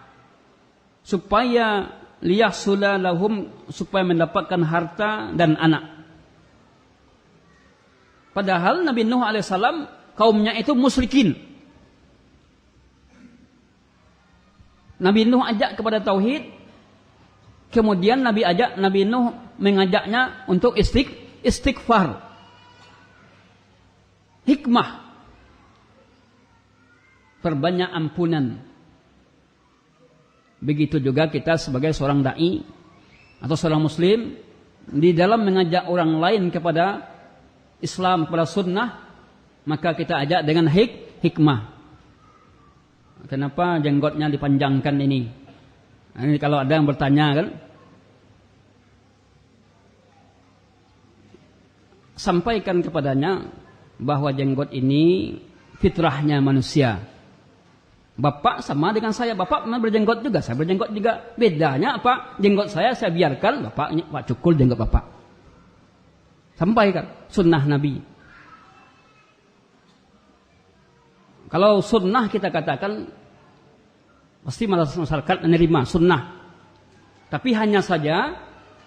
Supaya liyahsula lahum, supaya mendapatkan harta dan anak. Padahal Nabi Nuh alaihissalam kaumnya itu musyrikin. Nabi Nuh ajak kepada tauhid, kemudian Nabi Nuh mengajaknya untuk istighfar. Hikmah, perbanyak ampunan. Begitu juga kita sebagai seorang dai atau seorang muslim, di dalam mengajak orang lain kepada Islam, kepada sunnah, maka kita ajak dengan hikmah. Kenapa jenggotnya dipanjangkan ini? Ini kalau ada yang bertanya kan, sampaikan kepadanya bahwa jenggot ini fitrahnya manusia. Bapak sama dengan saya, bapak berjenggot juga, saya berjenggot juga. Bedanya apa? Jenggot saya biarkan, bapak cukur jenggot bapak. Sampaikan sunnah Nabi. Kalau sunnah kita katakan pasti masyarakat menerima sunnah. Tapi hanya saja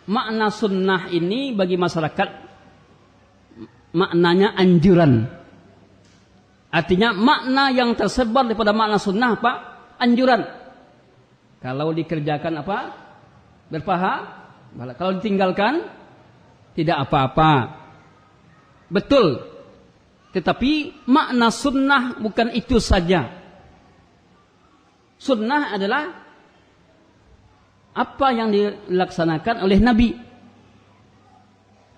makna sunnah ini bagi masyarakat maknanya anjuran. Artinya makna yang tersebar daripada makna sunnah apa? Anjuran. Kalau dikerjakan apa? Berpahala. Kalau ditinggalkan tidak apa-apa. Betul. Tetapi makna sunnah bukan itu saja. Sunnah adalah apa yang dilaksanakan oleh Nabi.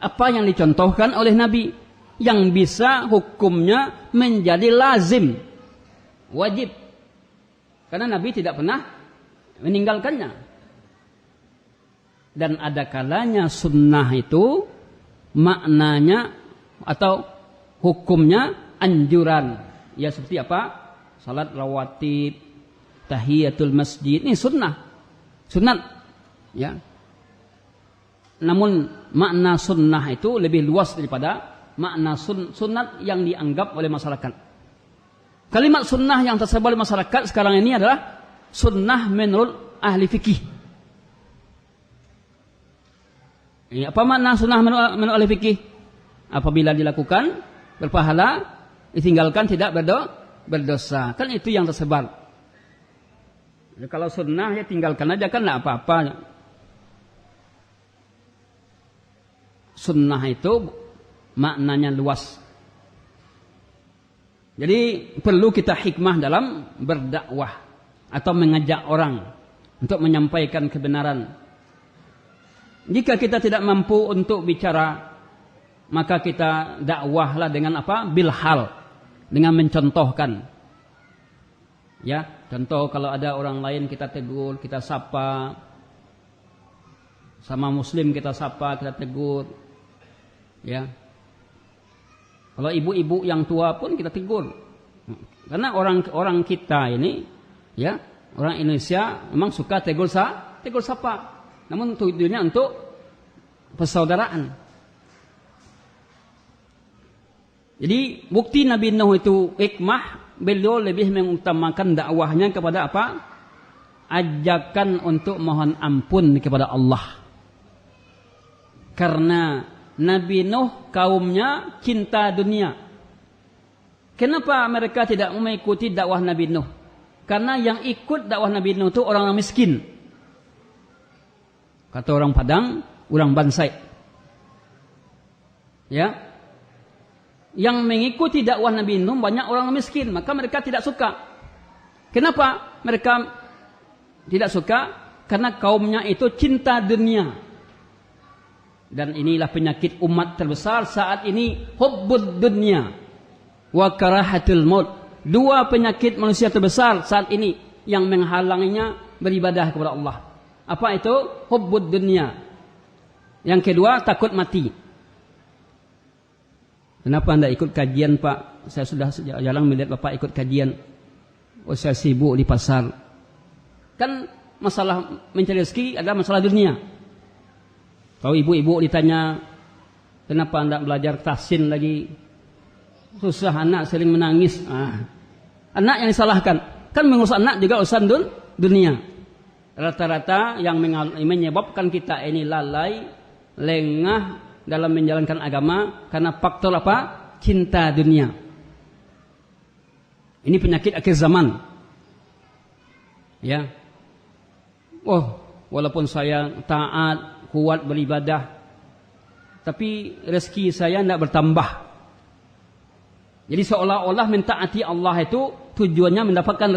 Apa yang dicontohkan oleh Nabi. Yang bisa hukumnya menjadi lazim, wajib. Karena Nabi tidak pernah meninggalkannya. Dan ada kalanya sunnah itu maknanya atau hukumnya anjuran. Ya seperti apa? Salat rawatib, tahiyatul masjid, ini sunnah. Sunat. Ya. Namun makna sunnah itu lebih luas daripada makna sunat yang dianggap oleh masyarakat. Kalimat sunnah yang tersebar oleh masyarakat sekarang ini adalah sunnah menurut ahli fikih. Ini apa makna sunnah menurut ahli fikih? Apabila dilakukan berpahala, ditinggalkan tidak berdosa. Kan itu yang tersebar. Jadi kalau sunnah ya tinggalkan aja kan tidak apa-apa. Sunnah itu maknanya luas. Jadi perlu kita hikmah dalam berdakwah atau mengajak orang untuk menyampaikan kebenaran. Jika kita tidak mampu untuk bicara, maka kita dakwahlah dengan apa? Bilhal, dengan mencontohkan. Ya, contoh kalau ada orang lain kita tegur, kita sapa. Sama muslim kita sapa, kita tegur. Ya. Kalau ibu-ibu yang tua pun kita tegur. Karena orang kita ini, ya, orang Indonesia memang suka tegur sapa. Namun tujuannya untuk persaudaraan. Jadi bukti Nabi Nuh itu hikmah, beliau lebih mengutamakan dakwahnya kepada apa? Ajakan untuk mohon ampun kepada Allah. Karena Nabi Nuh kaumnya cinta dunia. Kenapa mereka tidak mengikuti dakwah Nabi Nuh? Karena yang ikut dakwah Nabi Nuh itu orang miskin. Kata orang Padang, orang Bansai. Ya. Yang mengikuti dakwah Nabi Nuh banyak orang miskin, maka mereka tidak suka. Kenapa mereka tidak suka? Karena kaumnya itu cinta dunia. Dan inilah penyakit umat terbesar saat ini, hubbud dunya wa karahatul maut. Dua penyakit manusia terbesar saat ini yang menghalanginya beribadah kepada Allah. Apa itu? Hubbud dunya. Yang kedua, takut mati. Kenapa anda ikut kajian, Pak? Saya sudah jarang melihat Bapak ikut kajian. Oh, saya sibuk di pasar. Kan masalah mencari rezeki adalah masalah dunia. Kalau ibu-ibu ditanya, kenapa anda belajar tahsin lagi? Susah, anak sering menangis. Anak yang disalahkan. Kan mengurus anak juga urusan dunia. Rata-rata yang menyebabkan kita ini lalai, lengah dalam menjalankan agama karena faktor apa? Cinta dunia. Ini penyakit akhir zaman. Ya. Oh, walaupun saya taat, kuat beribadah, tapi rezeki saya tidak bertambah. Jadi seolah-olah mentaati Allah itu tujuannya mendapatkan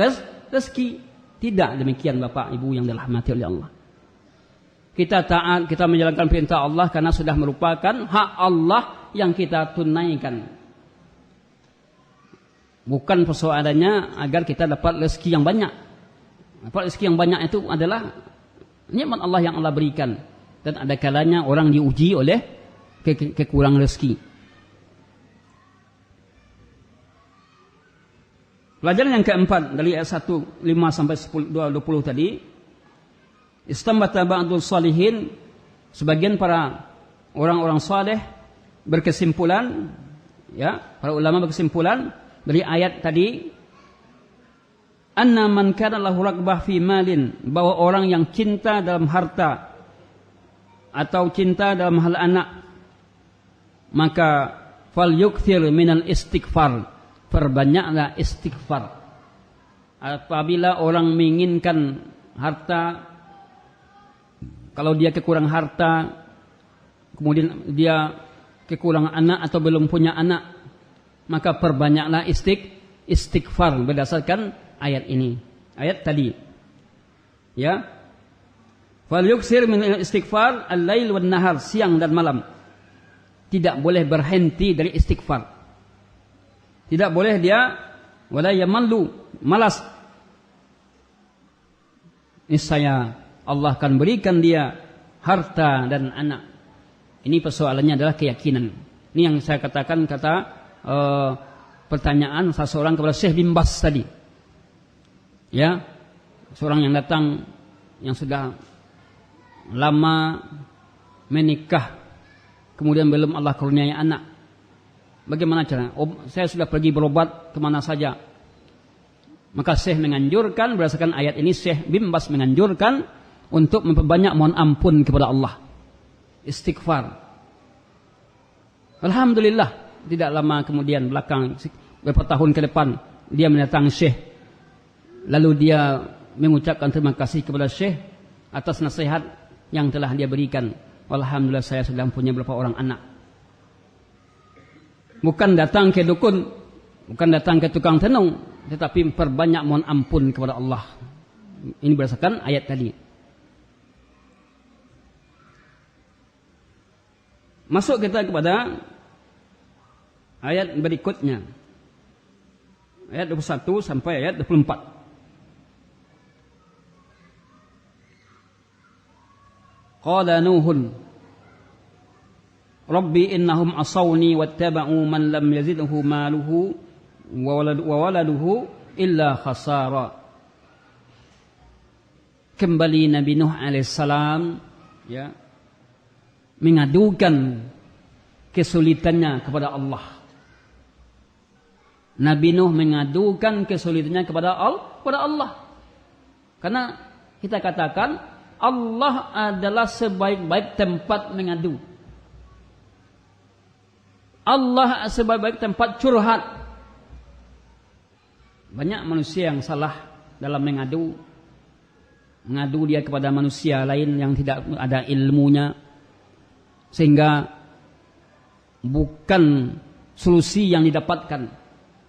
rezeki. Tidak demikian Bapak Ibu yang dirahmati oleh Allah. Kita taat, kita menjalankan perintah Allah karena sudah merupakan hak Allah yang kita tunaikan. Bukan persoalannya agar kita dapat rezeki yang banyak. Dapat rezeki yang banyak itu adalah nikmat Allah yang Allah berikan. Dan ada kalanya orang diuji oleh kekurangan rezeki. Pelajaran yang keempat dari ayat 1, 5 sampai 10, 20 tadi. Istambata ba'dul salihin, sebagian para orang-orang saleh berkesimpulan, ya, para ulama berkesimpulan dari ayat tadi, anna man kana lahu ragbah fi malin, bahwa orang yang cinta dalam harta atau cinta dalam hal anak, maka fal yukthir minal istighfar, perbanyaklah istighfar. Apabila orang menginginkan harta, kalau dia kekurangan harta, kemudian dia kekurangan anak atau belum punya anak, maka perbanyaklah istighfar berdasarkan ayat ini, ayat tadi. Ya. Fal yuksir min istighfar al-lail wan nahar, siang dan malam. Tidak boleh berhenti dari istighfar. Tidak boleh dia wala yamallu, malas. Niscaya Allah akan berikan dia harta dan anak. Ini persoalannya adalah keyakinan. Ini yang saya katakan pertanyaan seseorang kepada Syekh bin Baz tadi. Ya, seorang yang datang yang sudah lama menikah, kemudian belum Allah karuniai anak. Bagaimana caranya? Saya sudah pergi berobat kemana saja. Maka Syekh menganjurkan, berdasarkan ayat ini Syekh bin Baz menganjurkan untuk memperbanyak mohon ampun kepada Allah, istighfar. Alhamdulillah, tidak lama kemudian belakang beberapa tahun ke depan dia mendatangi Syekh, lalu dia mengucapkan terima kasih kepada Syekh atas nasihat yang telah dia berikan. Alhamdulillah, saya sudah punya beberapa orang anak. Bukan datang ke dukun, bukan datang ke tukang tenung, tetapi perbanyak mohon ampun kepada Allah. Ini berdasarkan ayat tadi. Masuk kita kepada ayat berikutnya. Ayat 21 sampai ayat 24. Qala Nuhun Rabbi innahum asawni wattaba'u man lam yazidhu maluhu wa waladuhu illa khasara. Kembali Nabi Nuh alaihissalam, ya, mengadukan kesulitannya kepada Allah. Nabi Nuh mengadukan kesulitannya kepada Allah. Karena kita katakan Allah adalah sebaik-baik tempat mengadu. Allah sebaik-baik tempat curhat. Banyak manusia yang salah dalam mengadu dia kepada manusia lain yang tidak ada ilmunya, sehingga bukan solusi yang didapatkan,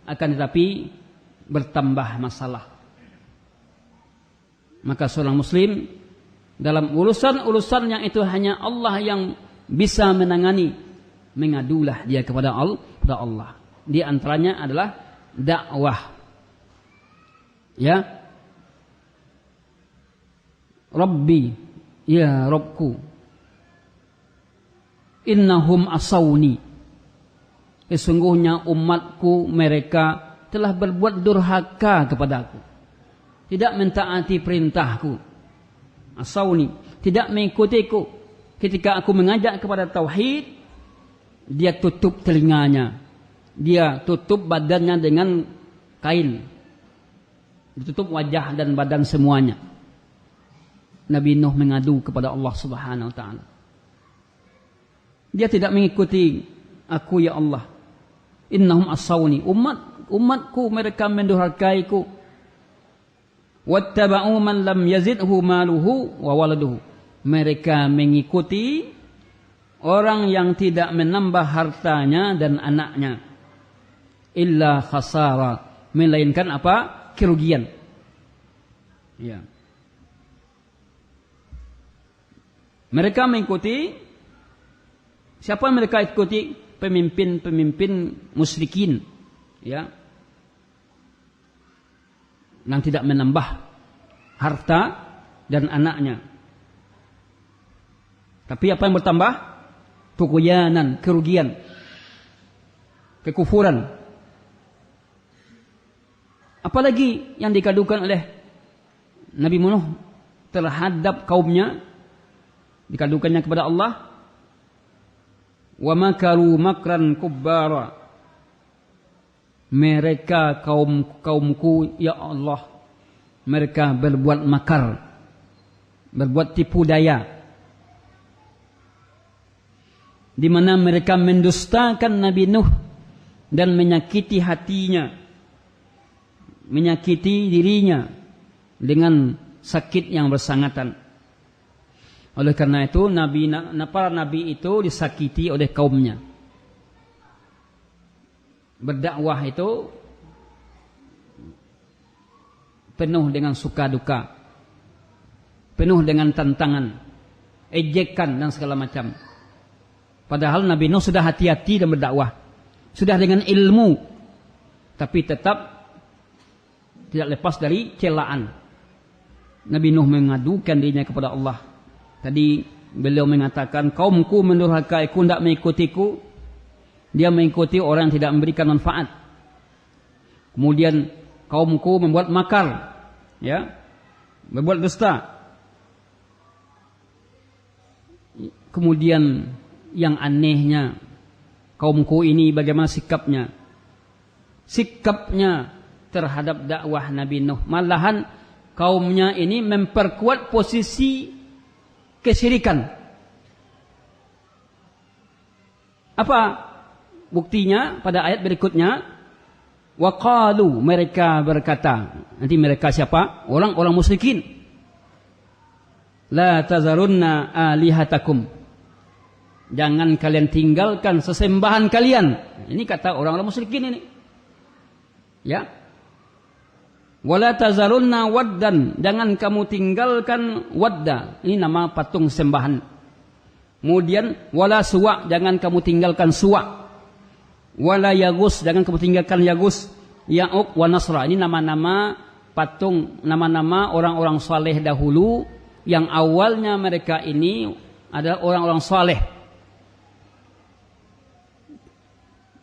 akan tetapi bertambah masalah. Maka seorang muslim dalam urusan-urusan yang itu hanya Allah yang bisa menangani, mengadulah dia kepada Allah. Di antaranya adalah dakwah. Ya. Rabbi, ya Rabbku, innahum asawni, sesungguhnya umatku mereka telah berbuat durhaka kepadaku, tidak mentaati perintahku. Asawni, tidak mengikutiku. Ketika aku mengajak kepada tauhid, dia tutup telinganya, dia tutup badannya dengan kain, ditutup wajah dan badan semuanya. Nabi Nuh mengadu kepada Allah Subhanahu wa taala. Dia tidak mengikuti aku, ya Allah. Innahum asawni, umatku mereka mendurhakaiku. Wattaba'u man lam yazidhu maluhu wa waladuhu. Mereka mengikuti orang yang tidak menambah hartanya dan anaknya. Illa khasara, melainkan apa? Kerugian. Ya. Mereka mengikuti, siapa mereka ikuti? Pemimpin-pemimpin musyrikin, ya, yang tidak menambah harta dan anaknya. Tapi apa yang bertambah? Tughyanan, kerugian, kekufuran. Apalagi yang dikadukan oleh Nabi Nuh terhadap kaumnya, dikadukannya kepada Allah. Wa makaru makran kubbara. Mereka kaumku ya Allah, mereka berbuat makar, berbuat tipu daya, di mana mereka mendustakan Nabi Nuh dan menyakiti hatinya, menyakiti dirinya dengan sakit yang bersangatan. Oleh karena itu para nabi itu disakiti oleh kaumnya. Berdakwah itu penuh dengan suka duka, penuh dengan tantangan, ejekan dan segala macam. Padahal Nabi Nuh sudah hati-hati dan berdakwah, sudah dengan ilmu, tapi tetap tidak lepas dari celaan. Nabi Nuh mengadukan dirinya kepada Allah. Tadi beliau mengatakan, kaumku mendurhakaiku, tidak mengikutiku. Dia mengikuti orang yang tidak memberikan manfaat. Kemudian kaumku membuat makar, ya, berbuat dusta. Kemudian yang anehnya, kaumku ini bagaimana sikapnya? Sikapnya terhadap dakwah Nabi Nuh, malahan kaumnya ini memperkuat posisi kesyirikan. Apa buktinya? Pada ayat berikutnya, waqalu, mereka berkata. Nanti mereka siapa? Orang-orang musyrikin. La tazarunna alihatakum, jangan kalian tinggalkan sesembahan kalian. Ini kata orang-orang musyrikin ini, ya. Wala tazarunna waddan, jangan kamu tinggalkan wadda, ini nama patung sembahan. Kemudian wala suwa, jangan kamu tinggalkan suwa. Wala yagus, jangan kamu tinggalkan yagus. Ya'uq wa nasra, ini nama-nama patung, nama-nama orang-orang saleh dahulu, yang awalnya mereka ini adalah orang-orang saleh.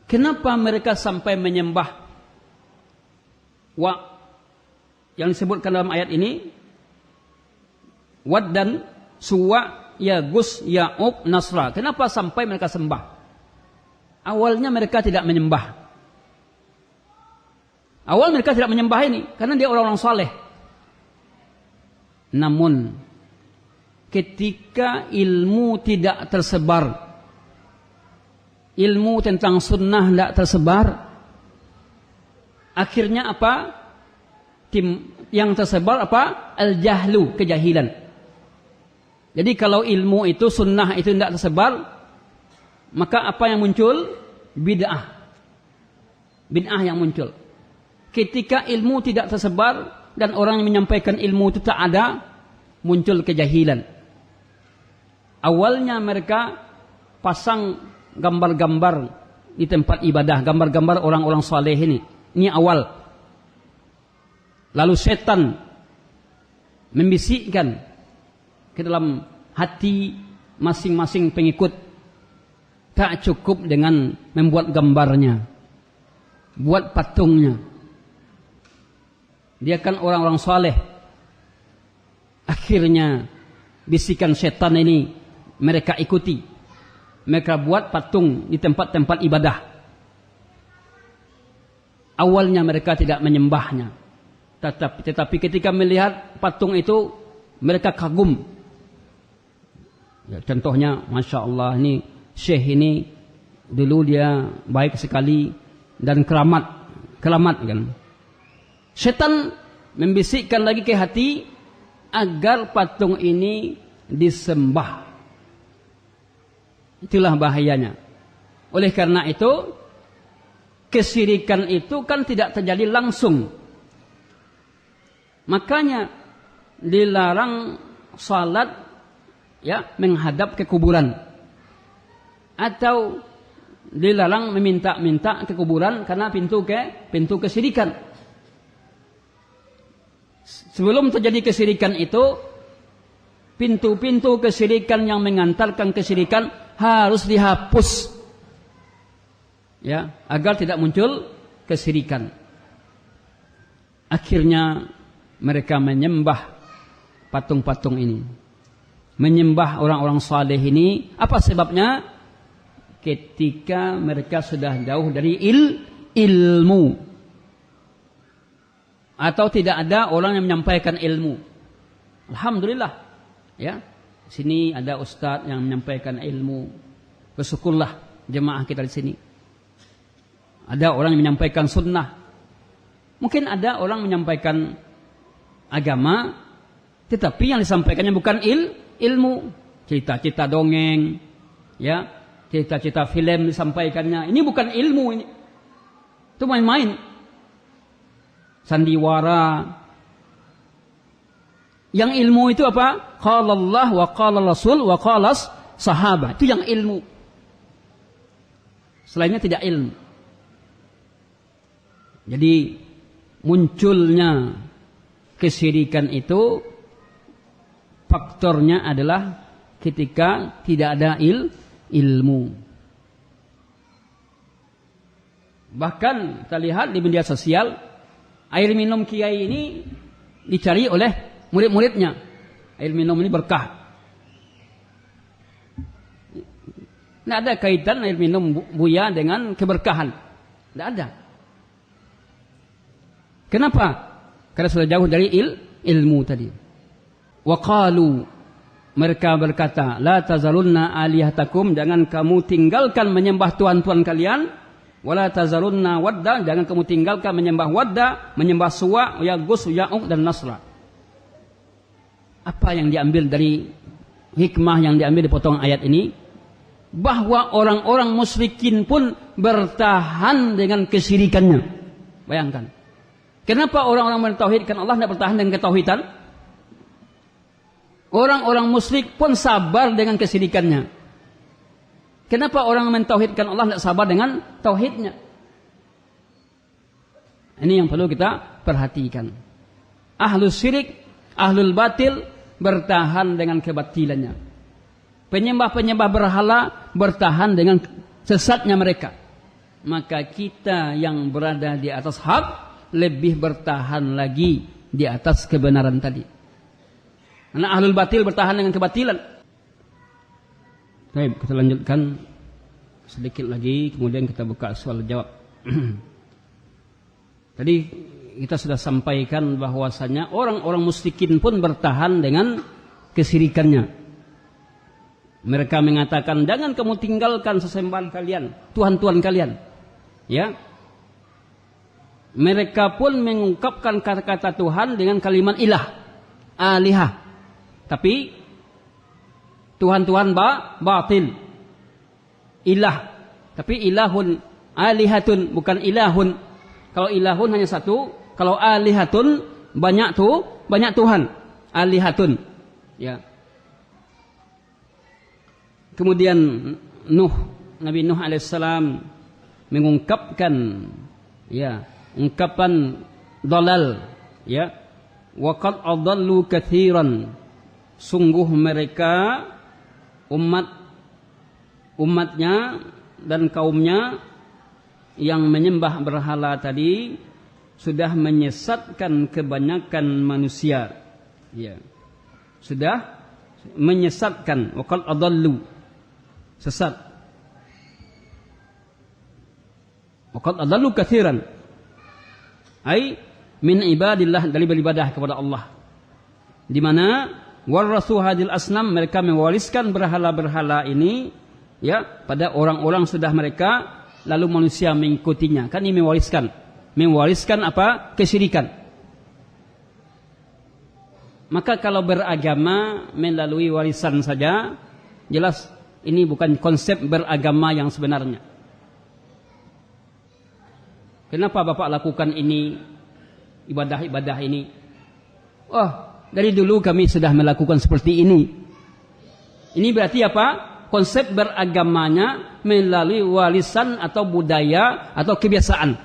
Kenapa mereka sampai menyembah yang disebutkan dalam ayat ini? Waddan, suwa, yagus, ya'uq, nasra. Kenapa sampai mereka sembah? Awalnya mereka tidak menyembah. Awal mereka tidak menyembah ini karena dia orang-orang saleh. Namun ketika ilmu tidak tersebar, ilmu tentang sunnah tidak tersebar, akhirnya apa? Yang tersebar apa? Al-jahlu, kejahilan. Jadi kalau ilmu itu, sunnah itu tidak tersebar, maka apa yang muncul? Bid'ah. Bid'ah yang muncul. Ketika ilmu tidak tersebar dan orang yang menyampaikan ilmu itu tak ada, muncul kejahilan. Awalnya mereka pasang gambar-gambar di tempat ibadah, gambar-gambar orang-orang saleh ini. Ini awal. Lalu setan membisikkan ke dalam hati masing-masing pengikut, tak cukup dengan membuat gambarnya, buat patungnya. Dia kan orang-orang saleh. Akhirnya bisikan setan ini mereka ikuti. Mereka buat patung di tempat-tempat ibadah. Awalnya mereka tidak menyembahnya, tetapi ketika melihat patung itu mereka kagum. Ya, contohnya, Masya Allah, ini Syekh ini dulu dia baik sekali dan keramat kan. Setan membisikkan lagi ke hati agar patung ini disembah. Itulah bahayanya. Oleh karena itu, kesyirikan itu kan tidak terjadi langsung. Makanya dilarang salat, ya, menghadap ke kuburan, atau dilarang meminta-minta ke kuburan karena pintu kesyirikan. Sebelum terjadi kesyirikan itu, pintu-pintu kesyirikan yang mengantarkan kesyirikan harus dihapus, ya, agar tidak muncul kesyirikan. akhirnya mereka menyembah patung-patung ini, menyembah orang-orang saleh ini. Apa sebabnya? Ketika mereka sudah jauh dari ilmu, atau tidak ada orang yang menyampaikan ilmu. Alhamdulillah, ya, sini ada ustadz yang menyampaikan ilmu. Bersyukurlah jemaah kita di sini. Ada orang yang menyampaikan sunnah. Mungkin ada orang menyampaikan agama, tetapi yang disampaikannya bukan ilmu. Cerita-cerita dongeng, ya, cerita-cerita film disampaikannya. Ini bukan ilmu ini. Itu main-main. Sandiwara. Yang ilmu itu apa? Qala Allah wa qala Rasul wa qala sahabat. Itu yang ilmu. Selainnya tidak ilmu. Jadi munculnya kesyirikan itu faktornya adalah ketika tidak ada ilmu. Bahkan kita lihat di media sosial, air minum kiai ini dicari oleh murid-muridnya. Air minum ini berkah. Tidak ada kaitan air minum Buya dengan keberkahan. Tidak ada. Kenapa? Karena sudah jauh dari ilmu tadi. Wa qalu, mereka berkata, la tazalunna alihatakum, jangan kamu tinggalkan menyembah tuhan-tuhan kalian. Wala tazalunna wadda, jangan kamu tinggalkan menyembah wadda, menyembah suwa, yagus, ya'uq dan nasra. Apa yang diambil dari hikmah yang diambil di potongan ayat ini? Bahwa orang-orang musyrikin pun bertahan dengan kesyirikannya. Bayangkan. Kenapa orang-orang mentauhidkan Allah tidak bertahan dengan ketauhidan? Orang-orang musyrik pun sabar dengan kesyirikannya. Kenapa orang mentauhidkan Allah tidak sabar dengan tauhidnya? Ini yang perlu kita perhatikan. Ahlul syirik, ahlul batil bertahan dengan kebatilannya. Penyembah-penyembah berhala bertahan dengan sesatnya mereka. Maka kita yang berada di atas hak lebih bertahan lagi di atas kebenaran tadi. Karena ahlul batil bertahan dengan kebatilan. Baik, kita lanjutkan sedikit lagi, kemudian kita buka soal jawab. Tadi kita sudah sampaikan bahwasanya orang-orang musyrikin pun bertahan dengan kesyirikannya. Mereka mengatakan, jangan kamu tinggalkan sesembahan kalian, tuhan-tuhan kalian. Ya. Mereka pun mengungkapkan kata-kata Tuhan dengan kalimat ilah, alihah. Tapi Tuhan-Tuhan batil. Ilah. Tapi ilahun, alihatun, bukan ilahun. Kalau ilahun hanya satu, kalau alihatun banyak Tuhan. Alihatun. Ya. Kemudian Nabi Nuh alaihissalam mengungkapkan, ya, ungkapan dalal, ya, wa qad adallu katsiran, sungguh mereka umatnya dan kaumnya yang menyembah berhala tadi sudah menyesatkan kebanyakan manusia, ya, sudah menyesatkan. Wa qad adallu, sesat. Wa qad adallu katsiran, ai min ibadillah, dari beribadah kepada Allah, di mana warasu hadil asnam, mereka mewariskan berhala-berhala ini, ya, pada orang-orang sudah mereka, lalu manusia mengikutinya. Kan ini mewariskan apa? Kesyirikan. Maka kalau beragama melalui warisan saja, jelas ini bukan konsep beragama yang sebenarnya. Kenapa Bapak lakukan ini, ibadah-ibadah ini? Oh, dari dulu kami sudah melakukan seperti ini. Ini berarti apa? Konsep beragamanya melalui warisan atau budaya atau kebiasaan.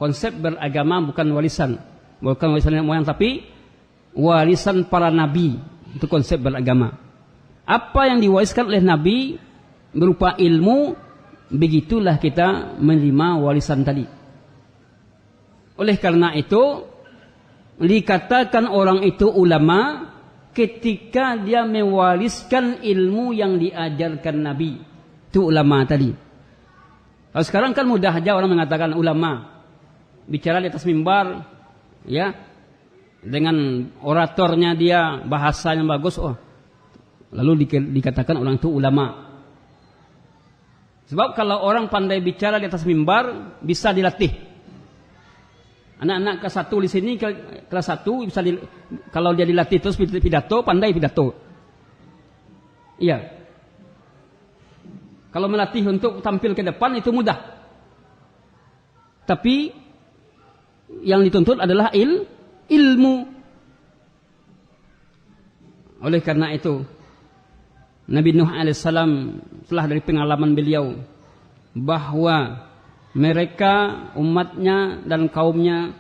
Konsep beragama bukan warisan nenek moyang, tapi warisan para nabi. Itu konsep beragama. Apa yang diwariskan oleh nabi berupa ilmu, begitulah kita menerima warisan tadi. Oleh karena itu dikatakan orang itu ulama ketika dia mewariskan ilmu yang diajarkan Nabi. Itu ulama tadi. Kalau sekarang kan mudah aja orang mengatakan ulama. Bicara di atas mimbar, ya, dengan oratornya dia, bahasanya bagus, oh, lalu dikatakan orang itu ulama. Sebab kalau orang pandai bicara di atas mimbar, bisa dilatih. Anak-anak kelas 1 di sini, kelas 1 bisa kalau dia dilatih terus pidato, pandai pidato. Iya. Kalau melatih untuk tampil ke depan itu mudah. Tapi yang dituntut adalah ilmu. Oleh karena itu Nabi Nuh alaihissalam telah dari pengalaman beliau bahwa mereka umatnya dan kaumnya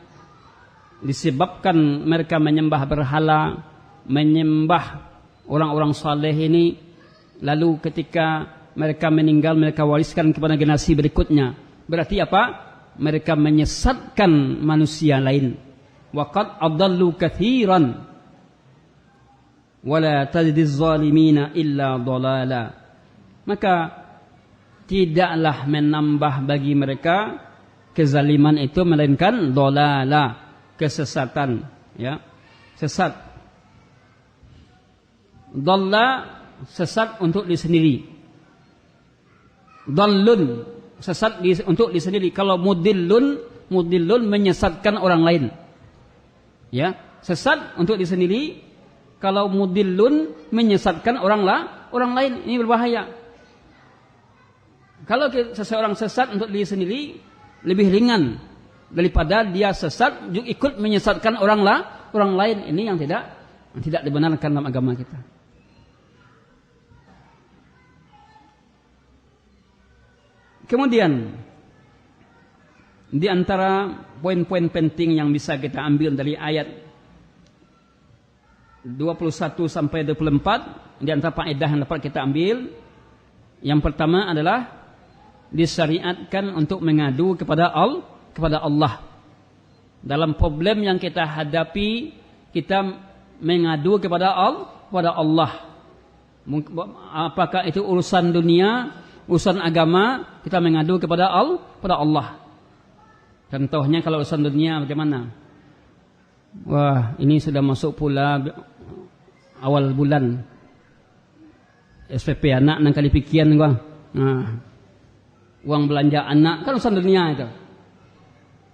disebabkan mereka menyembah berhala, menyembah orang-orang saleh ini, lalu ketika mereka meninggal mereka wariskan kepada generasi berikutnya. Berarti apa? Mereka menyesatkan manusia lain. Waqad adallu katsiran wala tazidiz zalimina illa dhalala. Maka tidaklah menambah bagi mereka kezaliman itu melainkan dhalala, kesesatan, ya. Sesat. Dhalla, sesat untuk diri sendiri. Dhallun, sesat untuk diri sendiri. Kalau mudillun menyesatkan orang lain. Ya, sesat untuk diri sendiri. Kalau mudillun menyesatkan orang lain, ini berbahaya. Kalau seseorang sesat untuk diri sendiri lebih ringan daripada dia sesat juga ikut menyesatkan orang lain. Ini yang tidak dibenarkan dalam agama kita. Kemudian di antara poin-poin penting yang bisa kita ambil dari ayat 21 sampai 24, di antara faedah yang dapat kita ambil, yang pertama adalah disyariatkan untuk mengadu kepada Allah. Dalam problem yang kita hadapi, kita mengadu kepada Allah. Apakah itu urusan dunia, urusan agama, kita mengadu kepada Allah. Contohnya kalau urusan dunia bagaimana? Wah, ini sudah masuk pula awal bulan. SPP anak nang kali pikiran gua. Nah, uang belanja anak kan urusan dunia itu.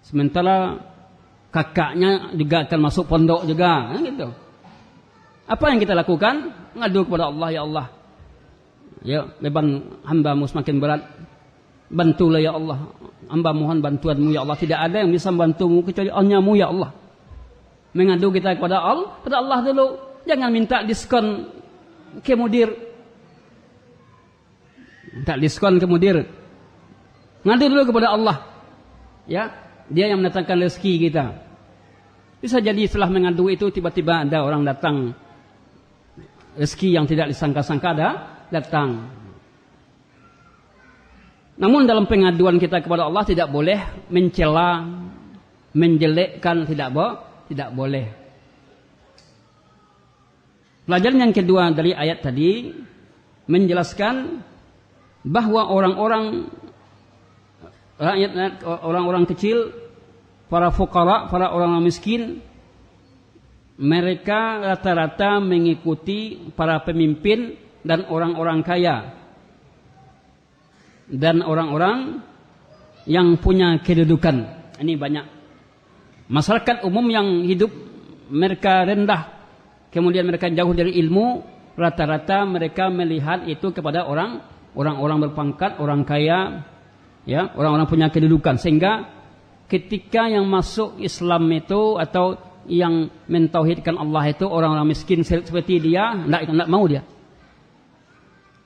Sementara kakaknya juga akan masuk pondok juga, kan gitu. Apa yang kita lakukan? Ngadu kepada Allah, ya Allah. Ya, beban hamba-Mu semakin berat. Bantulah ya Allah. Hamba mohon bantuan-Mu ya Allah. Tidak ada yang bisa membantu-Mu kecuali hanya-Mu ya Allah. Mengadu kita kepada Allah dulu. Jangan minta diskon ke mudir. Minta diskon ke mudir. Ngadu dulu kepada Allah. Ya, Dia yang mendatangkan rezeki kita. Bisa jadi setelah mengadu itu tiba-tiba ada orang datang. Rezeki yang tidak disangka-sangka datang. Namun dalam pengaduan kita kepada Allah tidak boleh mencela, menjelekkan, tidak boleh. Pelajaran yang kedua dari ayat tadi menjelaskan bahwa orang-orang kecil, para fuqara, para orang miskin, mereka rata-rata mengikuti para pemimpin dan orang-orang kaya dan orang-orang yang punya kedudukan. Ini banyak masyarakat umum yang hidup mereka rendah, kemudian mereka jauh dari ilmu, rata-rata mereka melihat itu kepada orang-orang berpangkat, orang kaya, ya, orang-orang punya kedudukan, sehingga ketika yang masuk Islam itu atau yang mentauhidkan Allah itu orang-orang miskin seperti dia, tidak mau dia.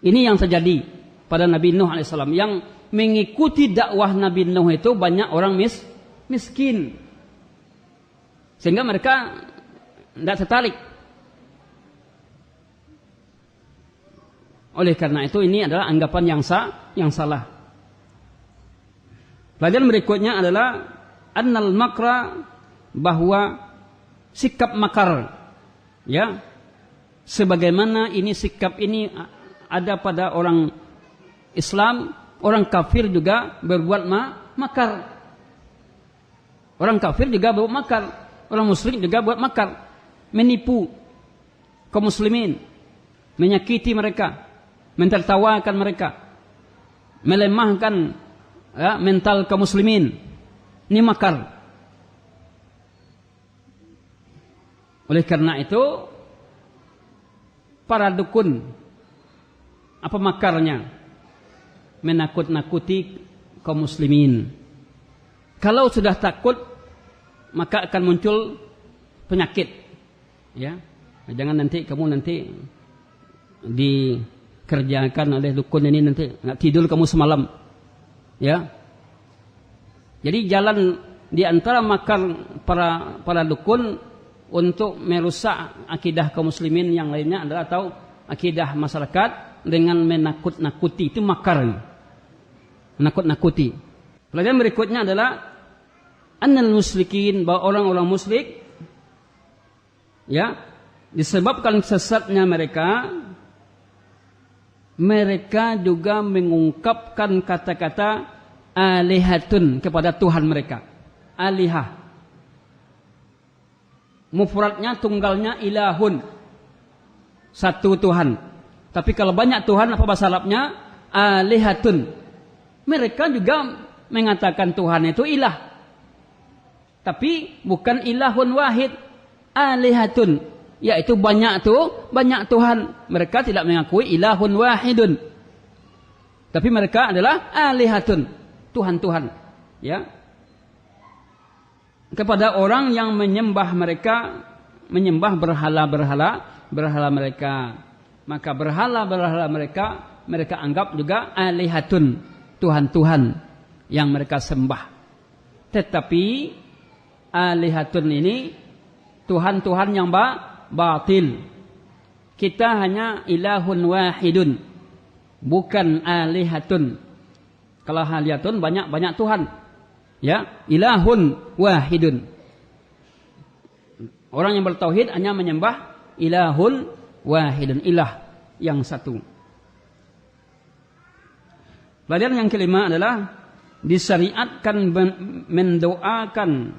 Ini yang terjadi pada Nabi Nuh alaihissalam. Yang mengikuti dakwah Nabi Nuh itu banyak orang miskin, sehingga mereka tidak tertarik. Oleh karena itu ini adalah anggapan yang salah. Pelajaran berikutnya adalah annal makra, bahwa sikap makar, ya, sebagaimana ini sikap ini ada pada orang Islam, orang kafir juga berbuat makar. Orang kafir juga berbuat makar, orang muslim juga buat makar, menipu kaum muslimin, menyakiti mereka, mentertawakan mereka, melemahkan mental kaum muslimin. Ini makar. Oleh karena itu, para dukun, apa makarnya? Menakut-nakuti kaum muslimin. Kalau sudah takut, maka akan muncul penyakit. Ya, jangan nanti kamu dikerjakan oleh dukun ini, nanti nggak tidur kamu semalam. Ya, jadi jalan di antara makar para dukun untuk merusak akidah kaum muslimin yang lainnya adalah atau akidah masyarakat dengan menakut-nakuti. Itu makar. Menakut-nakuti. Pelajaran berikutnya adalah annal musyrikin, bahwa orang-orang musyrik, ya, disebabkan sesatnya mereka juga mengungkapkan kata-kata alihatun kepada Tuhan mereka. Alihah, mufradnya, tunggalnya ilahun, satu Tuhan. Tapi kalau banyak Tuhan, apa bahasa Arabnya? Alihatun. Mereka juga mengatakan Tuhan itu ilah, tapi bukan ilahun wahid, alihatun, yaitu banyak Tuhan. Mereka tidak mengakui ilahun wahidun, tapi mereka adalah alihatun, Tuhan-Tuhan, ya. Kepada orang yang menyembah berhala mereka, maka berhala mereka anggap juga alihatun, Tuhan-Tuhan yang mereka sembah. Tetapi alihatun ini Tuhan-Tuhan yang batil. Kita hanya ilahun wahidun, bukan alihatun. Kalau alihatun banyak Tuhan, ya, ilahun wahidun. Orang yang bertauhid hanya menyembah ilahun wahidun, ilah yang satu. Pelajaran yang kelima adalah disyariatkan mendoakan,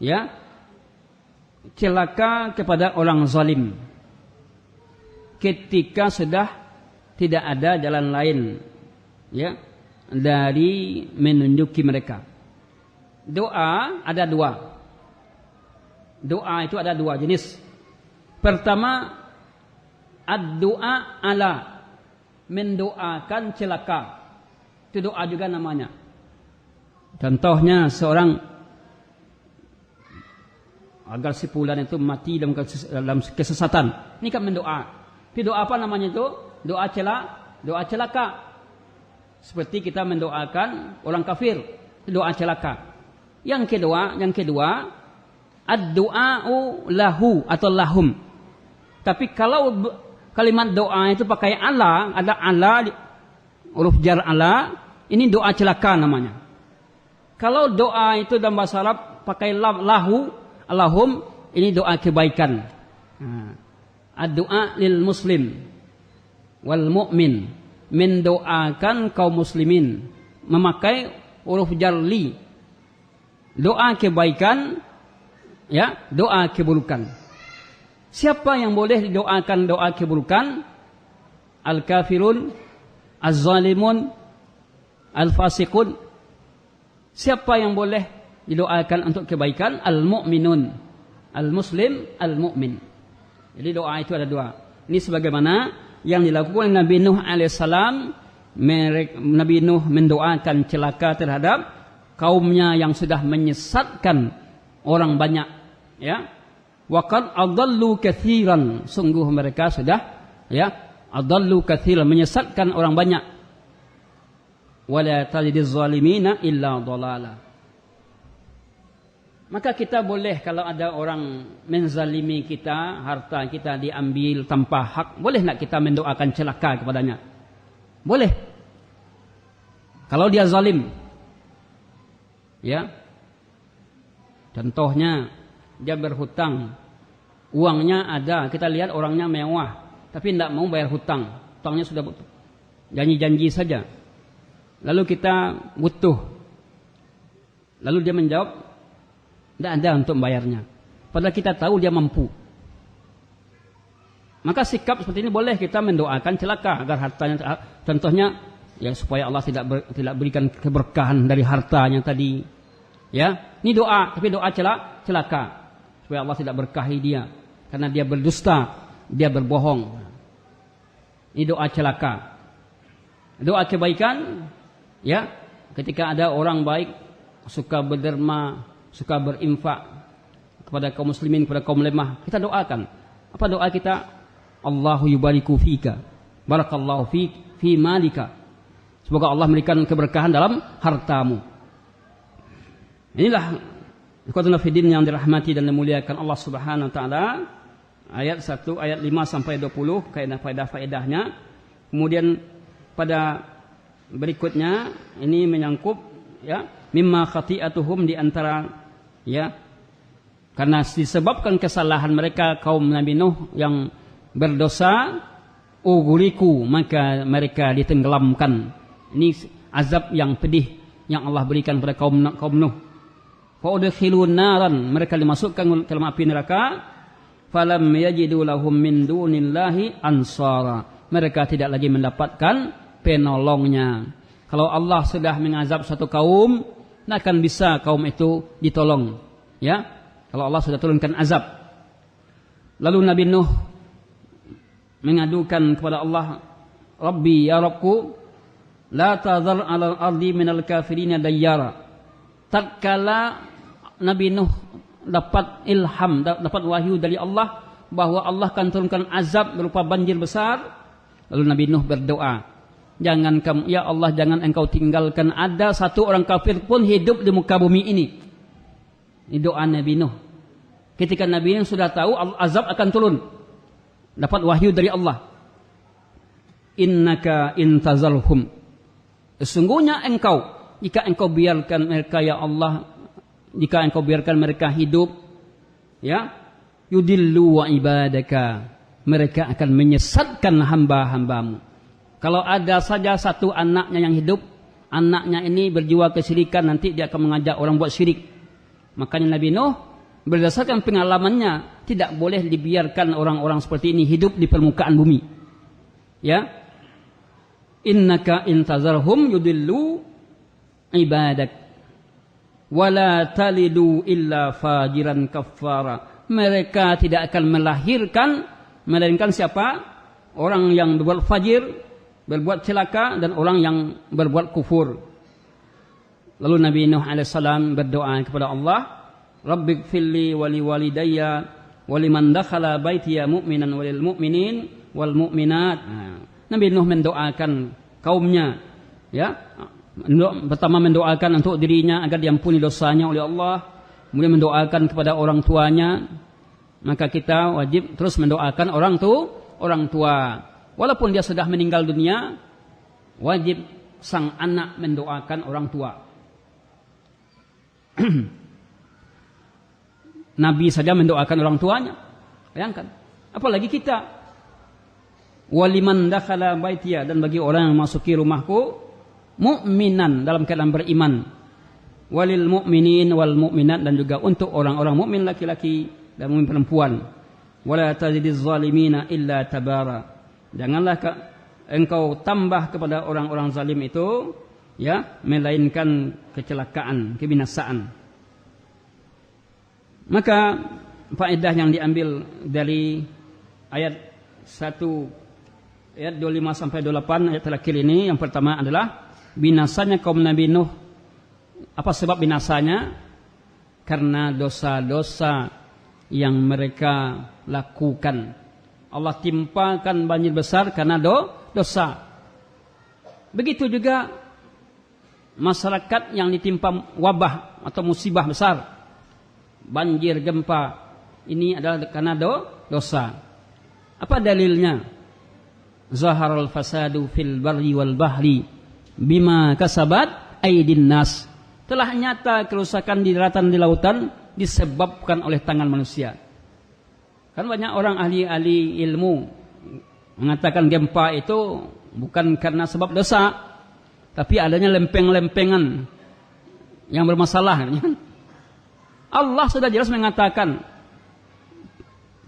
ya, celaka kepada orang zalim ketika sudah tidak ada jalan lain, ya, dari menunjuki mereka. Doa ada dua. Doa itu ada dua jenis. Pertama, ad-doa ala, mendoakan celaka. Itu doa juga namanya. Contohnya seorang agar si fulan itu mati dalam kesesatan, ini kan mendoa. Itu doa apa namanya itu? Doa celaka. Seperti kita mendoakan orang kafir, itu doa celaka. Yang kedua, ad-du'a'u lahu atau lahum. Tapi kalau kalimat doa itu pakai Allah, ada Allah, huruf jar Allah, ini doa celaka namanya. Kalau doa itu dalam bahasa Arab pakai lahu, lahum, ini doa kebaikan. Ad-du'a lil muslim wal mu'min, mendoakan kaum muslimin, memakai huruf jar li. Doa kebaikan, ya, doa keburukan. Siapa yang boleh didoakan doa keburukan? Al-kafirun, az-zalimun, al-fasiqun. Siapa yang boleh didoakan untuk kebaikan? Al-mu'minun, al-muslim, al-mu'min. Jadi doa itu ada dua. Ini sebagaimana yang dilakukan Nabi Nuh alaihissalam. Nabi Nuh mendoakan celaka terhadap kaumnya yang sudah menyesatkan orang banyak, ya. Waqad adallu katsiran, sungguh mereka sudah, ya, adallu katsiran, menyesatkan orang banyak. Wala tajidiz zalimina illa dhalala. Maka kita boleh, kalau ada orang menzalimi kita, harta kita diambil tanpa hak, boleh nak kita mendoakan celaka kepadanya? Boleh. Kalau dia zalim, ya. Contohnya, dia berhutang, uangnya ada, kita lihat orangnya mewah, tapi tidak mau bayar hutang, hutangnya sudah janji-janji saja. Lalu kita butuh, lalu dia menjawab, tidak ada untuk membayarnya, padahal kita tahu dia mampu. Maka sikap seperti ini boleh kita mendoakan celaka agar hartanya, contohnya ya supaya Allah tidak berikan keberkahan dari hartanya tadi. Ya, ini doa, tapi doa celaka supaya Allah tidak berkahi dia karena dia berdusta, dia berbohong. Ini doa celaka. Doa kebaikan, ya, ketika ada orang baik suka berderma, suka berinfak kepada kaum muslimin, kepada kaum lemah, kita doakan. Apa doa kita? Allahu yubariku fika, barakallahu fi malika. Semoga Allah memberikan keberkahan dalam hartamu. Inilah ikhwatul fillah yang dirahmati dan dimuliakan Allah Subhanahu wa taala. Ayat 1, ayat 5 sampai 20 faedah-faedahnya. Kemudian pada berikutnya ini menyangkut ya mimma khati'atuhum di antara ya karena disebabkan kesalahan mereka kaum Nabi Nuh yang berdosa, uguriku, maka mereka ditenggelamkan. Ini azab yang pedih yang Allah berikan kepada kaum Nuh. Fa'udkhilun naran, mereka dimasukkan ke dalam api neraka. Falam yajidu lahum min dunillahi ansara, mereka tidak lagi mendapatkan penolongnya. Kalau Allah sudah mengazab satu kaum, tidak akan bisa kaum itu ditolong. Ya, kalau Allah sudah turunkan azab. Lalu Nabi Nuh mengadukan kepada Allah, Rabbi ya Rabbku, la tadhar 'alal ardi minal kafirina dayyara. Tatkala Nabi Nuh dapat ilham, dapat wahyu dari Allah bahwa Allah akan turunkan azab berupa banjir besar, lalu Nabi Nuh berdoa, jangan kamu ya Allah, jangan engkau tinggalkan ada satu orang kafir pun hidup di muka bumi ini. Ini doa Nabi Nuh. Ketika Nabi Nuh sudah tahu azab akan turun, dapat wahyu dari Allah. Innaka intazalhum, sesungguhnya engkau, jika engkau biarkan mereka ya Allah, jika engkau biarkan mereka hidup, ya, yudillu wa ibadaka, mereka akan menyesatkan hamba-hambamu. Kalau ada saja satu anaknya yang hidup, anaknya ini berjiwa kesyirikan, nanti dia akan mengajak orang buat syirik. Makanya Nabi Nuh berdasarkan pengalamannya, tidak boleh dibiarkan orang-orang seperti ini hidup di permukaan bumi. Ya, innaka intazarhum yudillu ibadak wala talidu illa fajiran kafara. Mereka tidak akan melahirkan melainkan siapa? Orang yang berbuat fajir, berbuat celaka, dan orang yang berbuat kufur. Lalu Nabi Nuh alaihissalam berdoa kepada Allah, Rabbighfirli wa liwalidayya wa liman dakhala baitiya mu'minan walil mu'minin wal mu'minat. Nabi Nuh mendoakan kaumnya, ya. Pertama mendoakan untuk dirinya agar diampuni dosanya oleh Allah, kemudian mendoakan kepada orang tuanya. Maka kita wajib terus mendoakan orang tua. Walaupun dia sudah meninggal dunia, wajib sang anak mendoakan orang tua. Nabi saja mendoakan orang tuanya. Bayangkan, apalagi kita. Waliman dakhala baitiya, dan bagi orang yang memasuki rumahku, mu'minan, dalam keadaan beriman. Walil mu'minin wal mu'minat, dan juga untuk orang-orang mukmin laki-laki dan mukmin perempuan. Wala tazidiz zalimina illa tabara. Janganlah engkau tambah kepada orang-orang zalim itu, ya, melainkan kecelakaan, kebinasaan. Maka faedah yang diambil dari ayat 1 ayat 25 sampai 28 ayat terakhir ini, yang pertama adalah binasanya kaum Nabi Nuh. Apa sebab binasanya? Karena dosa-dosa yang mereka lakukan. Allah timpakan banjir besar karena dosa. Begitu juga masyarakat yang ditimpa wabah atau musibah besar, banjir, gempa, ini adalah karena dosa. Apa dalilnya? Zaharal fasadu fil barri wal bahri bima kasabat aydin nas. Telah nyata kerusakan di daratan, di lautan, disebabkan oleh tangan manusia. Kan banyak orang ahli-ahli ilmu mengatakan gempa itu bukan karena sebab dosa, tapi adanya lempeng-lempengan yang bermasalah. Allah sudah jelas mengatakan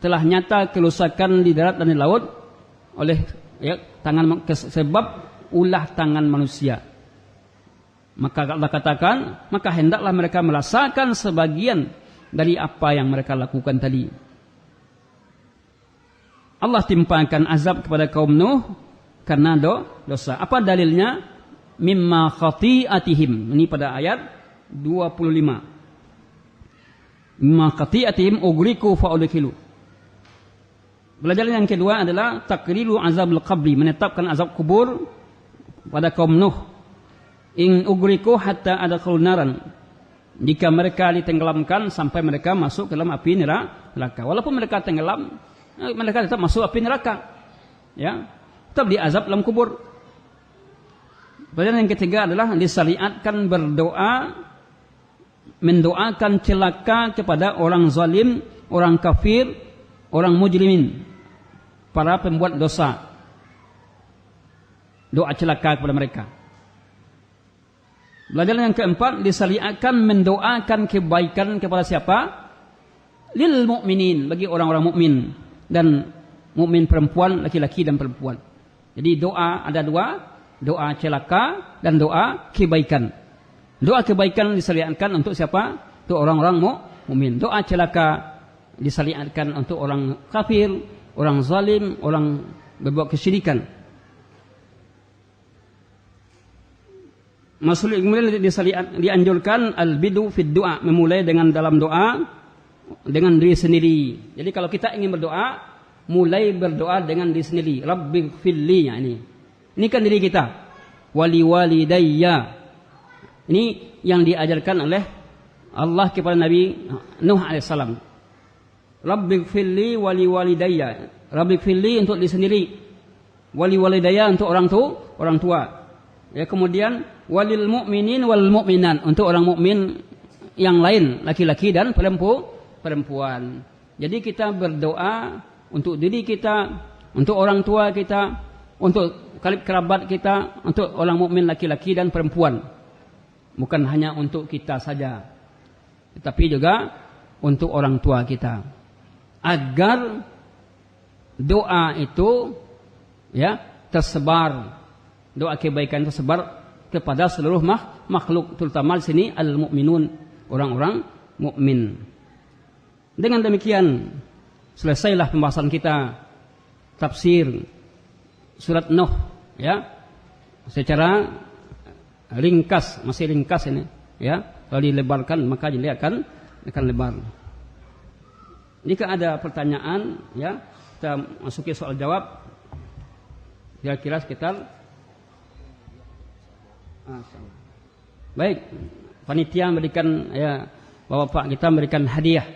telah nyata kerusakan di darat dan di laut oleh sebab ulah tangan manusia. Maka Allah katakan, maka hendaklah mereka merasakan sebagian dari apa yang mereka lakukan tadi. Allah timpakan azab kepada kaum Nuh karena dosa. Apa dalilnya? Mimma khati'atihim. Ini pada ayat 25. Mimma khati'atihim ugriku fa'udkhilu. Pelajaran yang kedua adalah takriru azabul qabri, menetapkan azab kubur pada kaum Nuh. In ugriku hatta adkhulun naran. Jika mereka ditenggelamkan sampai mereka masuk ke dalam api neraka. Walaupun mereka tenggelam, mereka tetap masuk api neraka. Ya, tetap diazab dalam kubur. Pelajaran yang ketiga adalah disyariatkan berdoa, mendoakan celaka kepada orang zalim, orang kafir, orang mujrimin, para pembuat dosa. Doa celaka kepada mereka. Pelajaran yang keempat, disyariatkan mendoakan kebaikan kepada siapa? Lil mu'minin, bagi orang-orang mukmin, dan mukmin perempuan, laki-laki dan perempuan. Jadi doa ada dua, doa celaka dan doa kebaikan. Doa kebaikan disyariatkan untuk siapa? Untuk orang-orang mukmin. Doa celaka disyariatkan untuk orang kafir, orang zalim, orang berbuat kesyirikan. Kemudian dianjurkan al-bidu fid du'a, memulai dengan dalam doa dengan diri sendiri. Jadi kalau kita ingin berdoa, mulai berdoa dengan diri sendiri. Rabbighfirli, ya ini. Ini kan diri kita. Wali walidayya. Ini yang diajarkan oleh Allah kepada Nabi Nuh alaihissalam. Rabbighfirli wali walidayya. Rabbighfirli untuk diri sendiri. Wali walidayya untuk orang tua. Ya, kemudian walil mu'minin wal mu'minan, untuk orang mukmin yang lain, laki-laki dan perempuan. Jadi kita berdoa untuk diri kita, untuk orang tua kita, untuk kerabat kita, untuk orang mukmin laki-laki dan perempuan. Bukan hanya untuk kita saja, tetapi juga untuk orang tua kita. Agar doa itu ya tersebar, doa kebaikan tersebar kepada seluruh makhluk, terutama di sini al-mu'minun, orang-orang mukmin. Dengan demikian selesailah pembahasan kita tafsir surat Nuh, ya, secara ringkas, masih ringkas ini, ya. Kalau dilebarkan maka jadi akan lebar. Jika ada pertanyaan, ya, kita masuki soal jawab. Kira-kira sekitar baik, panitia memberikan, ya, bapak kita memberikan hadiah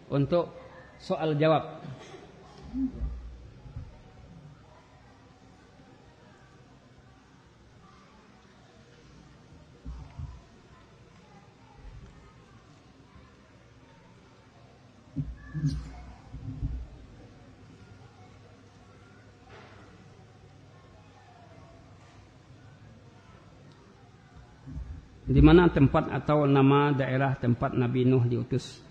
untuk soal jawab. Di mana tempat atau nama daerah tempat Nabi Nuh diutus?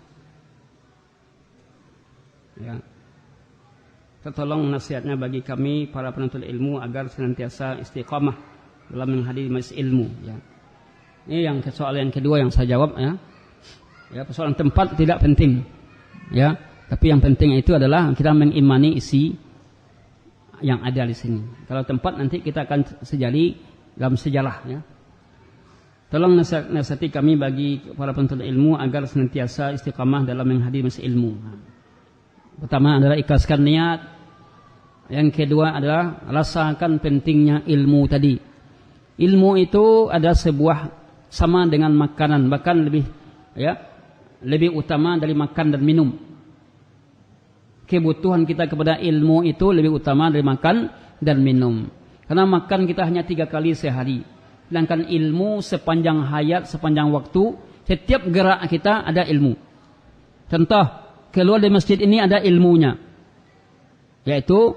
Ya. Tolong nasihatnya bagi kami para penuntut ilmu agar senantiasa istiqamah dalam menghadiri majelis ilmu. Ya. Ini yang soal yang kedua yang saya jawab, ya. Ya, persoalan tempat tidak penting, ya. Tapi yang penting itu adalah kita mengimani isi yang ada di sini. Kalau tempat nanti kita akan sejali dalam sejarah, ya. Tolong nasihati kami bagi para penuntut ilmu agar senantiasa istiqamah dalam menghadiri majelis ilmu. Pertama adalah ikhlaskan niat. Yang kedua adalah rasakan pentingnya ilmu tadi. Ilmu itu ada sebuah sama dengan makanan, bahkan lebih utama dari makan dan minum. Kebutuhan kita kepada ilmu itu lebih utama dari makan dan minum. Karena makan kita hanya 3 kali sehari. Sedangkan ilmu sepanjang hayat, sepanjang waktu, setiap gerak kita ada ilmu. Contoh, keluar dari masjid ini ada ilmunya. Yaitu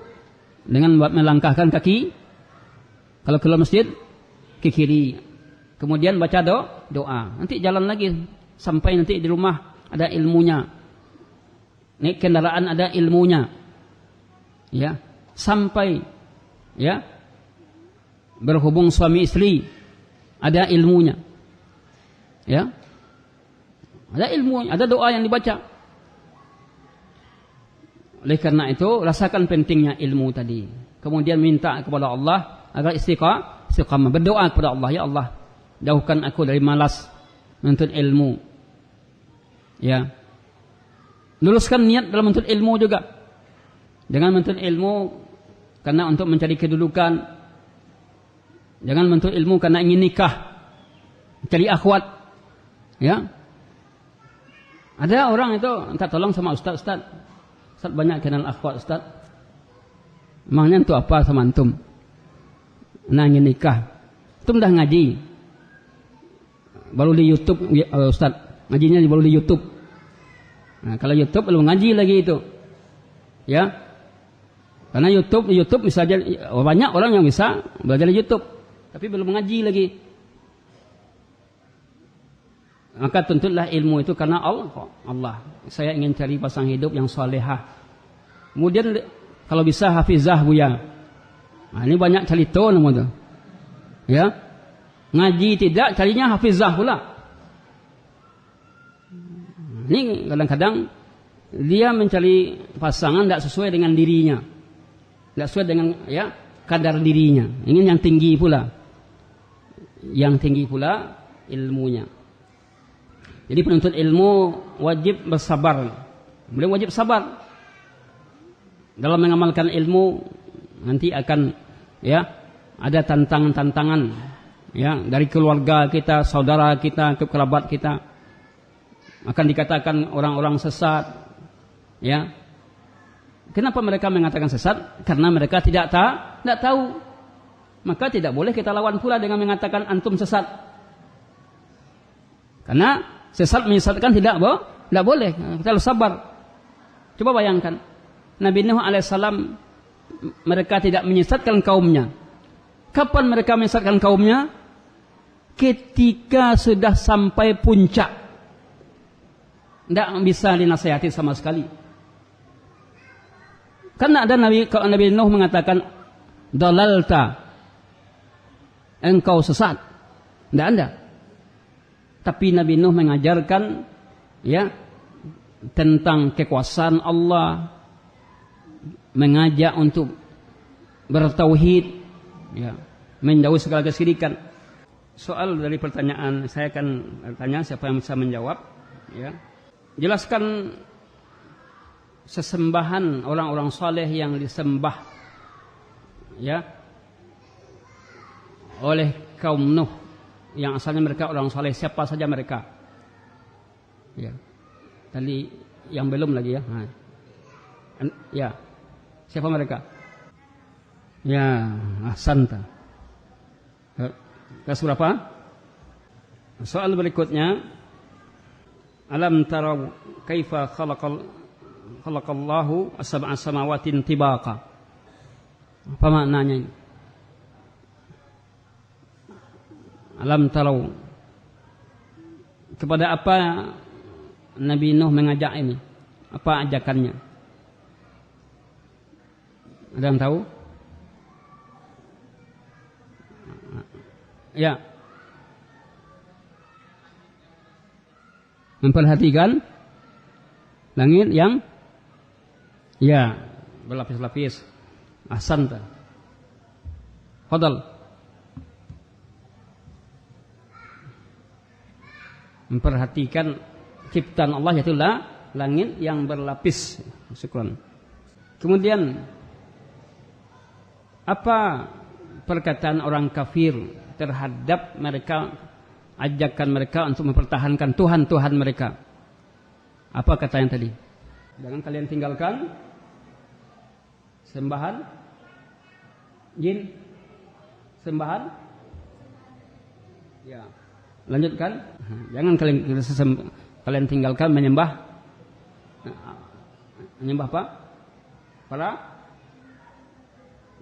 dengan melangkahkan kaki. Kalau keluar masjid, ke kiri. Kemudian baca doa. Nanti jalan lagi. Sampai nanti di rumah ada ilmunya. Naik kendaraan ada ilmunya. Ya. Sampai ya berhubung suami istri ada ilmunya. Ya. Ada ilmu, ada doa yang dibaca. Oleh karena itu, rasakan pentingnya ilmu tadi. Kemudian minta kepada Allah agar istiqamah. Berdoa kepada Allah, ya Allah, jauhkan aku dari malas menuntut ilmu. Ya. Luluskan niat dalam menuntut ilmu juga. Jangan menuntut ilmu karena untuk mencari kedudukan. Jangan menuntut ilmu karena ingin nikah, cari akhwat. Ya. Ada orang itu minta tolong sama Ustaz banyak kenal akhwat Ustaz. Emangnya itu apa sama antum? Nah, ingin nikah. Antum dah ngaji. Baru di YouTube Ustaz. Ngajinya baru di YouTube. Nah, kalau YouTube belum ngaji lagi itu. Ya. Karena YouTube misalnya banyak orang yang bisa belajar di YouTube, tapi belum ngaji lagi. Maka tuntutlah ilmu itu karena Allah. Saya ingin cari pasang hidup yang salehah. Kemudian kalau bisa hafizah buya. Nah, ini banyak calito namanya. Ya. Ngaji tidak, carinya hafizah pula. Ini kadang-kadang dia mencari pasangan tidak sesuai dengan dirinya. Tidak sesuai dengan ya kadar dirinya. Ingin yang tinggi pula. Yang tinggi pula ilmunya. Jadi penuntut ilmu wajib bersabar. Beliau wajib sabar dalam mengamalkan ilmu. Nanti akan ya ada tantangan-tantangan ya dari keluarga kita, saudara kita, kerabat kita. Akan dikatakan orang-orang sesat. Ya. Kenapa mereka mengatakan sesat? Karena mereka tidak tahu. Maka tidak boleh kita lawan pula dengan mengatakan antum sesat. Karena sesat menyesatkan tidak boleh. Kita harus sabar. Coba bayangkan. Nabi Nuh alaihissalam mereka tidak menyesatkan kaumnya. Kapan mereka menyesatkan kaumnya? Ketika sudah sampai puncak. Tidak bisa dinasihati sama sekali. Karena ada Nabi Nuh mengatakan dalalta. Engkau sesat. Tidak ada. Tapi Nabi Nuh mengajarkan ya tentang kekuasaan Allah, mengajak untuk bertauhid, ya, menjauhi segala kesyirikan. Soal dari pertanyaan saya akan tanya siapa yang bisa menjawab, ya. Jelaskan sesembahan orang-orang saleh yang disembah ya oleh kaum Nuh. Yang asalnya mereka orang saleh, siapa saja mereka? Ya. Tadi yang belum lagi ya. Nah. Ya. Siapa mereka? Ya, ahsanta. Kelas berapa? Soal berikutnya, alam tarau kaifa khalaqallahu as-sab'a samawatin tibaqa. Apa maknanya ini? Alam tarau, kepada apa Nabi Nuh mengajak ini? Apa ajakannya? Ada yang tahu? Ya. Memperhatikan langit yang ya berlapis-lapis. Ahsanta. Fadal. Memperhatikan ciptaan Allah, yaitu langit yang berlapis. Syukran. Kemudian apa perkataan orang kafir terhadap mereka, ajakan mereka untuk mempertahankan Tuhan-Tuhan mereka? Apa katanya tadi? Jangan kalian tinggalkan sembahan jin, sembahan ya. Lanjutkan. Jangan kalian tinggalkan menyembah Menyembah apa? Para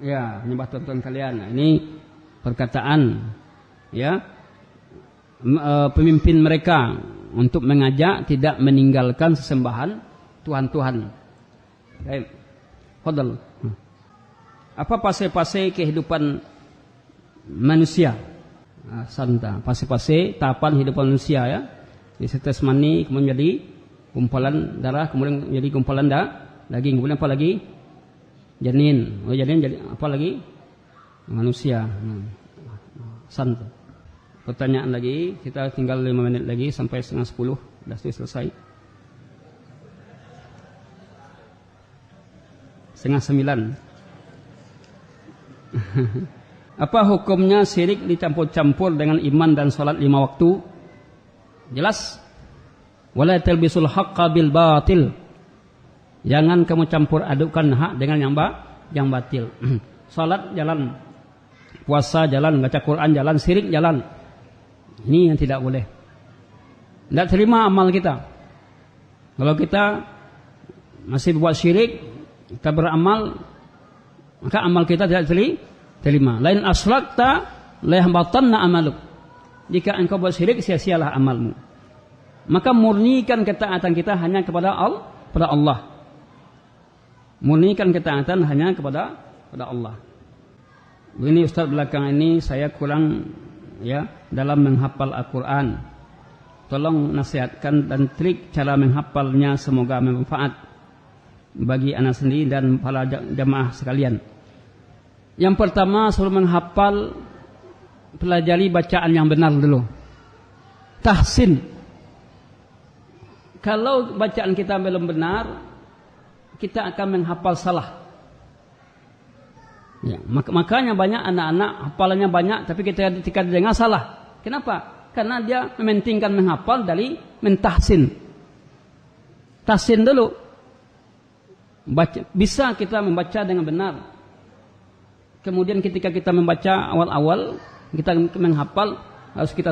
ya, menyembah tuan-tuan kalian. Nah, ini perkataan ya pemimpin mereka untuk mengajak tidak meninggalkan sesembahan Tuhan-Tuhan. Baik. Fadal. Apa pasai-pasai kehidupan manusia? Santa. Pasai-pasai tahapan kehidupan manusia ya. Disetes mani kemudian menjadi gumpalan darah, kemudian menjadi gumpalan daging, kemudian apa lagi? Janin. Oh, janin jadi apa lagi? Manusia. Santa. Pertanyaan lagi, kita tinggal 5 menit lagi sampai 9:30 sudah selesai. 8:30. Apa hukumnya syirik dicampur-campur dengan iman dan salat 5 waktu? Jelas. Wala talbisul haqqa bil batil. Jangan kamu campur adukkan hak dengan yang batil. Salat jalan, puasa jalan, baca Quran jalan, syirik jalan. Ini yang tidak boleh. Tidak terima amal kita. Kalau kita masih buat syirik, kita beramal, maka amal kita tidak terima. Lain asrakta la yahbatanna amaluk. Jika engkau buat syirik, sia-sialah amalmu. Maka murnikan ketaatan kita hanya kepada Allah. Murnikan ketaatan hanya kepada Allah. Begini Ustaz, belakang ini saya kurang ya dalam menghafal Al-Quran. Tolong nasihatkan dan trik cara menghafalnya, semoga bermanfaat bagi anak sendiri dan para jamaah sekalian. Yang pertama, sebelum menghafal, pelajari bacaan yang benar dulu. Tahsin. Kalau bacaan kita belum benar, kita akan menghafal salah. Ya, makanya banyak anak-anak hafalannya banyak, tapi ketika dengar salah. Kenapa? Karena dia mementingkan menghafal dari mentahsin. Tahsin dulu. Bisa kita membaca dengan benar. Kemudian ketika kita membaca awal-awal, kita menghafal, harus kita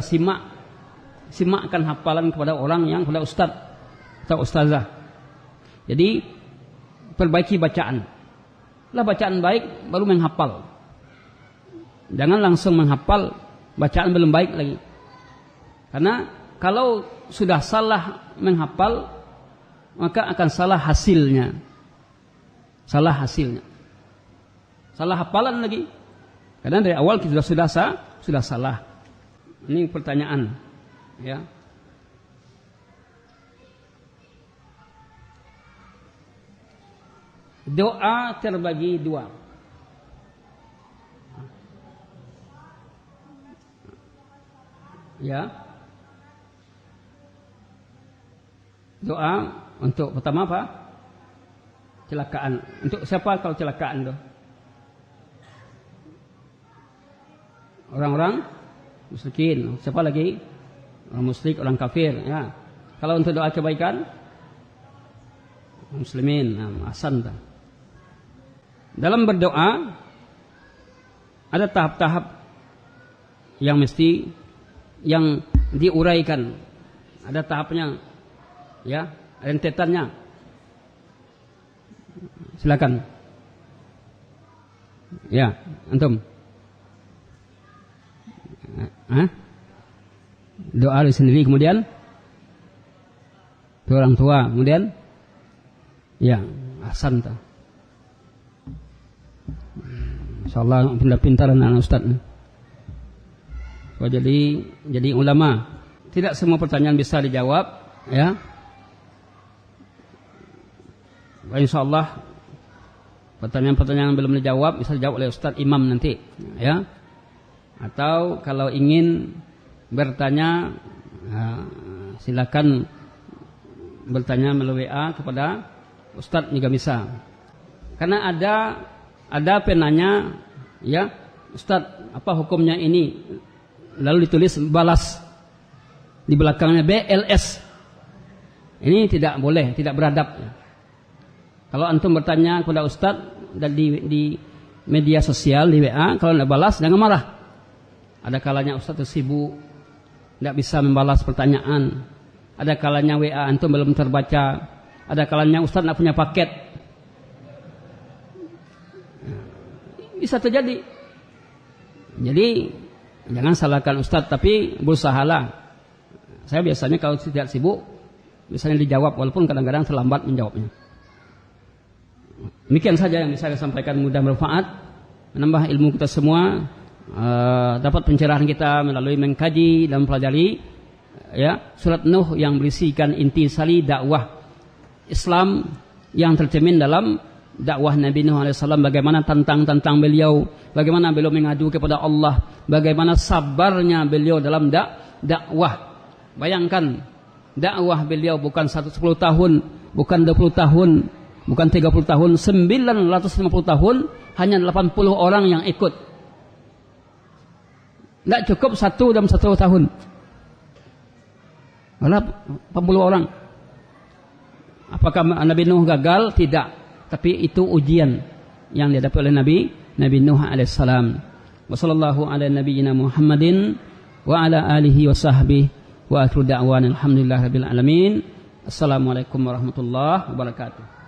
simakkan hafalan kepada orang yang kepada ustaz atau ustazah. Jadi perbaiki bacaan. Lah bacaan baik baru menghafal. Jangan langsung menghafal bacaan belum baik lagi. Karena kalau sudah salah menghafal, maka akan salah hasilnya. Salah hafalan lagi. Karena dari awal kita sudah salah. Ini pertanyaan, ya. Doa terbagi 2. Ya. Doa untuk pertama apa? Celakaan. Untuk siapa kalau celakaan itu? Orang-orang musyrikin. Siapa lagi? Orang musyrik, orang kafir, ya. Kalau untuk doa kebaikan, muslimin, ahsanta. Dalam berdoa ada tahap-tahap yang mesti yang diuraikan. Ada tahapnya, ya, rentetannya. Silakan. Ya, antum. Doa sendiri, kemudian orang tua, kemudian ya, ahsanta. Insyaallah pintar-pintaran anak ustaz. So, jadi ulama. Tidak semua pertanyaan bisa dijawab, ya. Insyaallah pertanyaan-pertanyaan yang belum dijawab bisa dijawab oleh Ustaz Imam nanti, ya. Atau kalau ingin bertanya, silakan bertanya melalui WA kepada Ustaz juga bisa. Karena ada penanya, ya, Ustaz, apa hukumnya ini? Lalu ditulis balas di belakangnya BLS. Ini tidak boleh, tidak beradab. Kalau antum bertanya kepada Ustaz dan di media sosial, di WA, kalau tidak balas jangan marah. Ada kalanya Ustaz sibuk, tidak bisa membalas pertanyaan. Ada kalanya WA antum belum terbaca, Ada kalanya ustaz nak punya paket. Bisa terjadi. Jadi jangan salahkan ustaz, tapi berusahalah. Saya biasanya kalau tidak sibuk, biasanya dijawab walaupun kadang-kadang terlambat menjawabnya. Demikian saja yang bisa saya sampaikan, mudah bermanfaat, menambah ilmu kita semua, dapat pencerahan kita melalui mengkaji dan mempelajari ya surat Nuh yang berisikan intisari dakwah Islam yang tercermin dalam dakwah Nabi Nuh alaihissalam, bagaimana tentang beliau, bagaimana beliau mengadu kepada Allah, bagaimana sabarnya beliau dalam dakwah. Bayangkan dakwah beliau bukan 10 tahun, bukan 20 tahun, bukan 30 tahun, 950 tahun, hanya 80 orang yang ikut. Tidak cukup 1 dalam 1 tahun, malah 80 orang. Apakah Nabi Nuh gagal? Tidak. Tapi itu ujian yang dihadapi oleh Nabi Nuh alaihissalam. Wa sallallahu ala nabiyyina Muhammadin wa ala alihi wa sahbihi wa akhiru da'wana alhamdulillahi rabbil alamin. Assalamualaikum warahmatullahi wabarakatuh.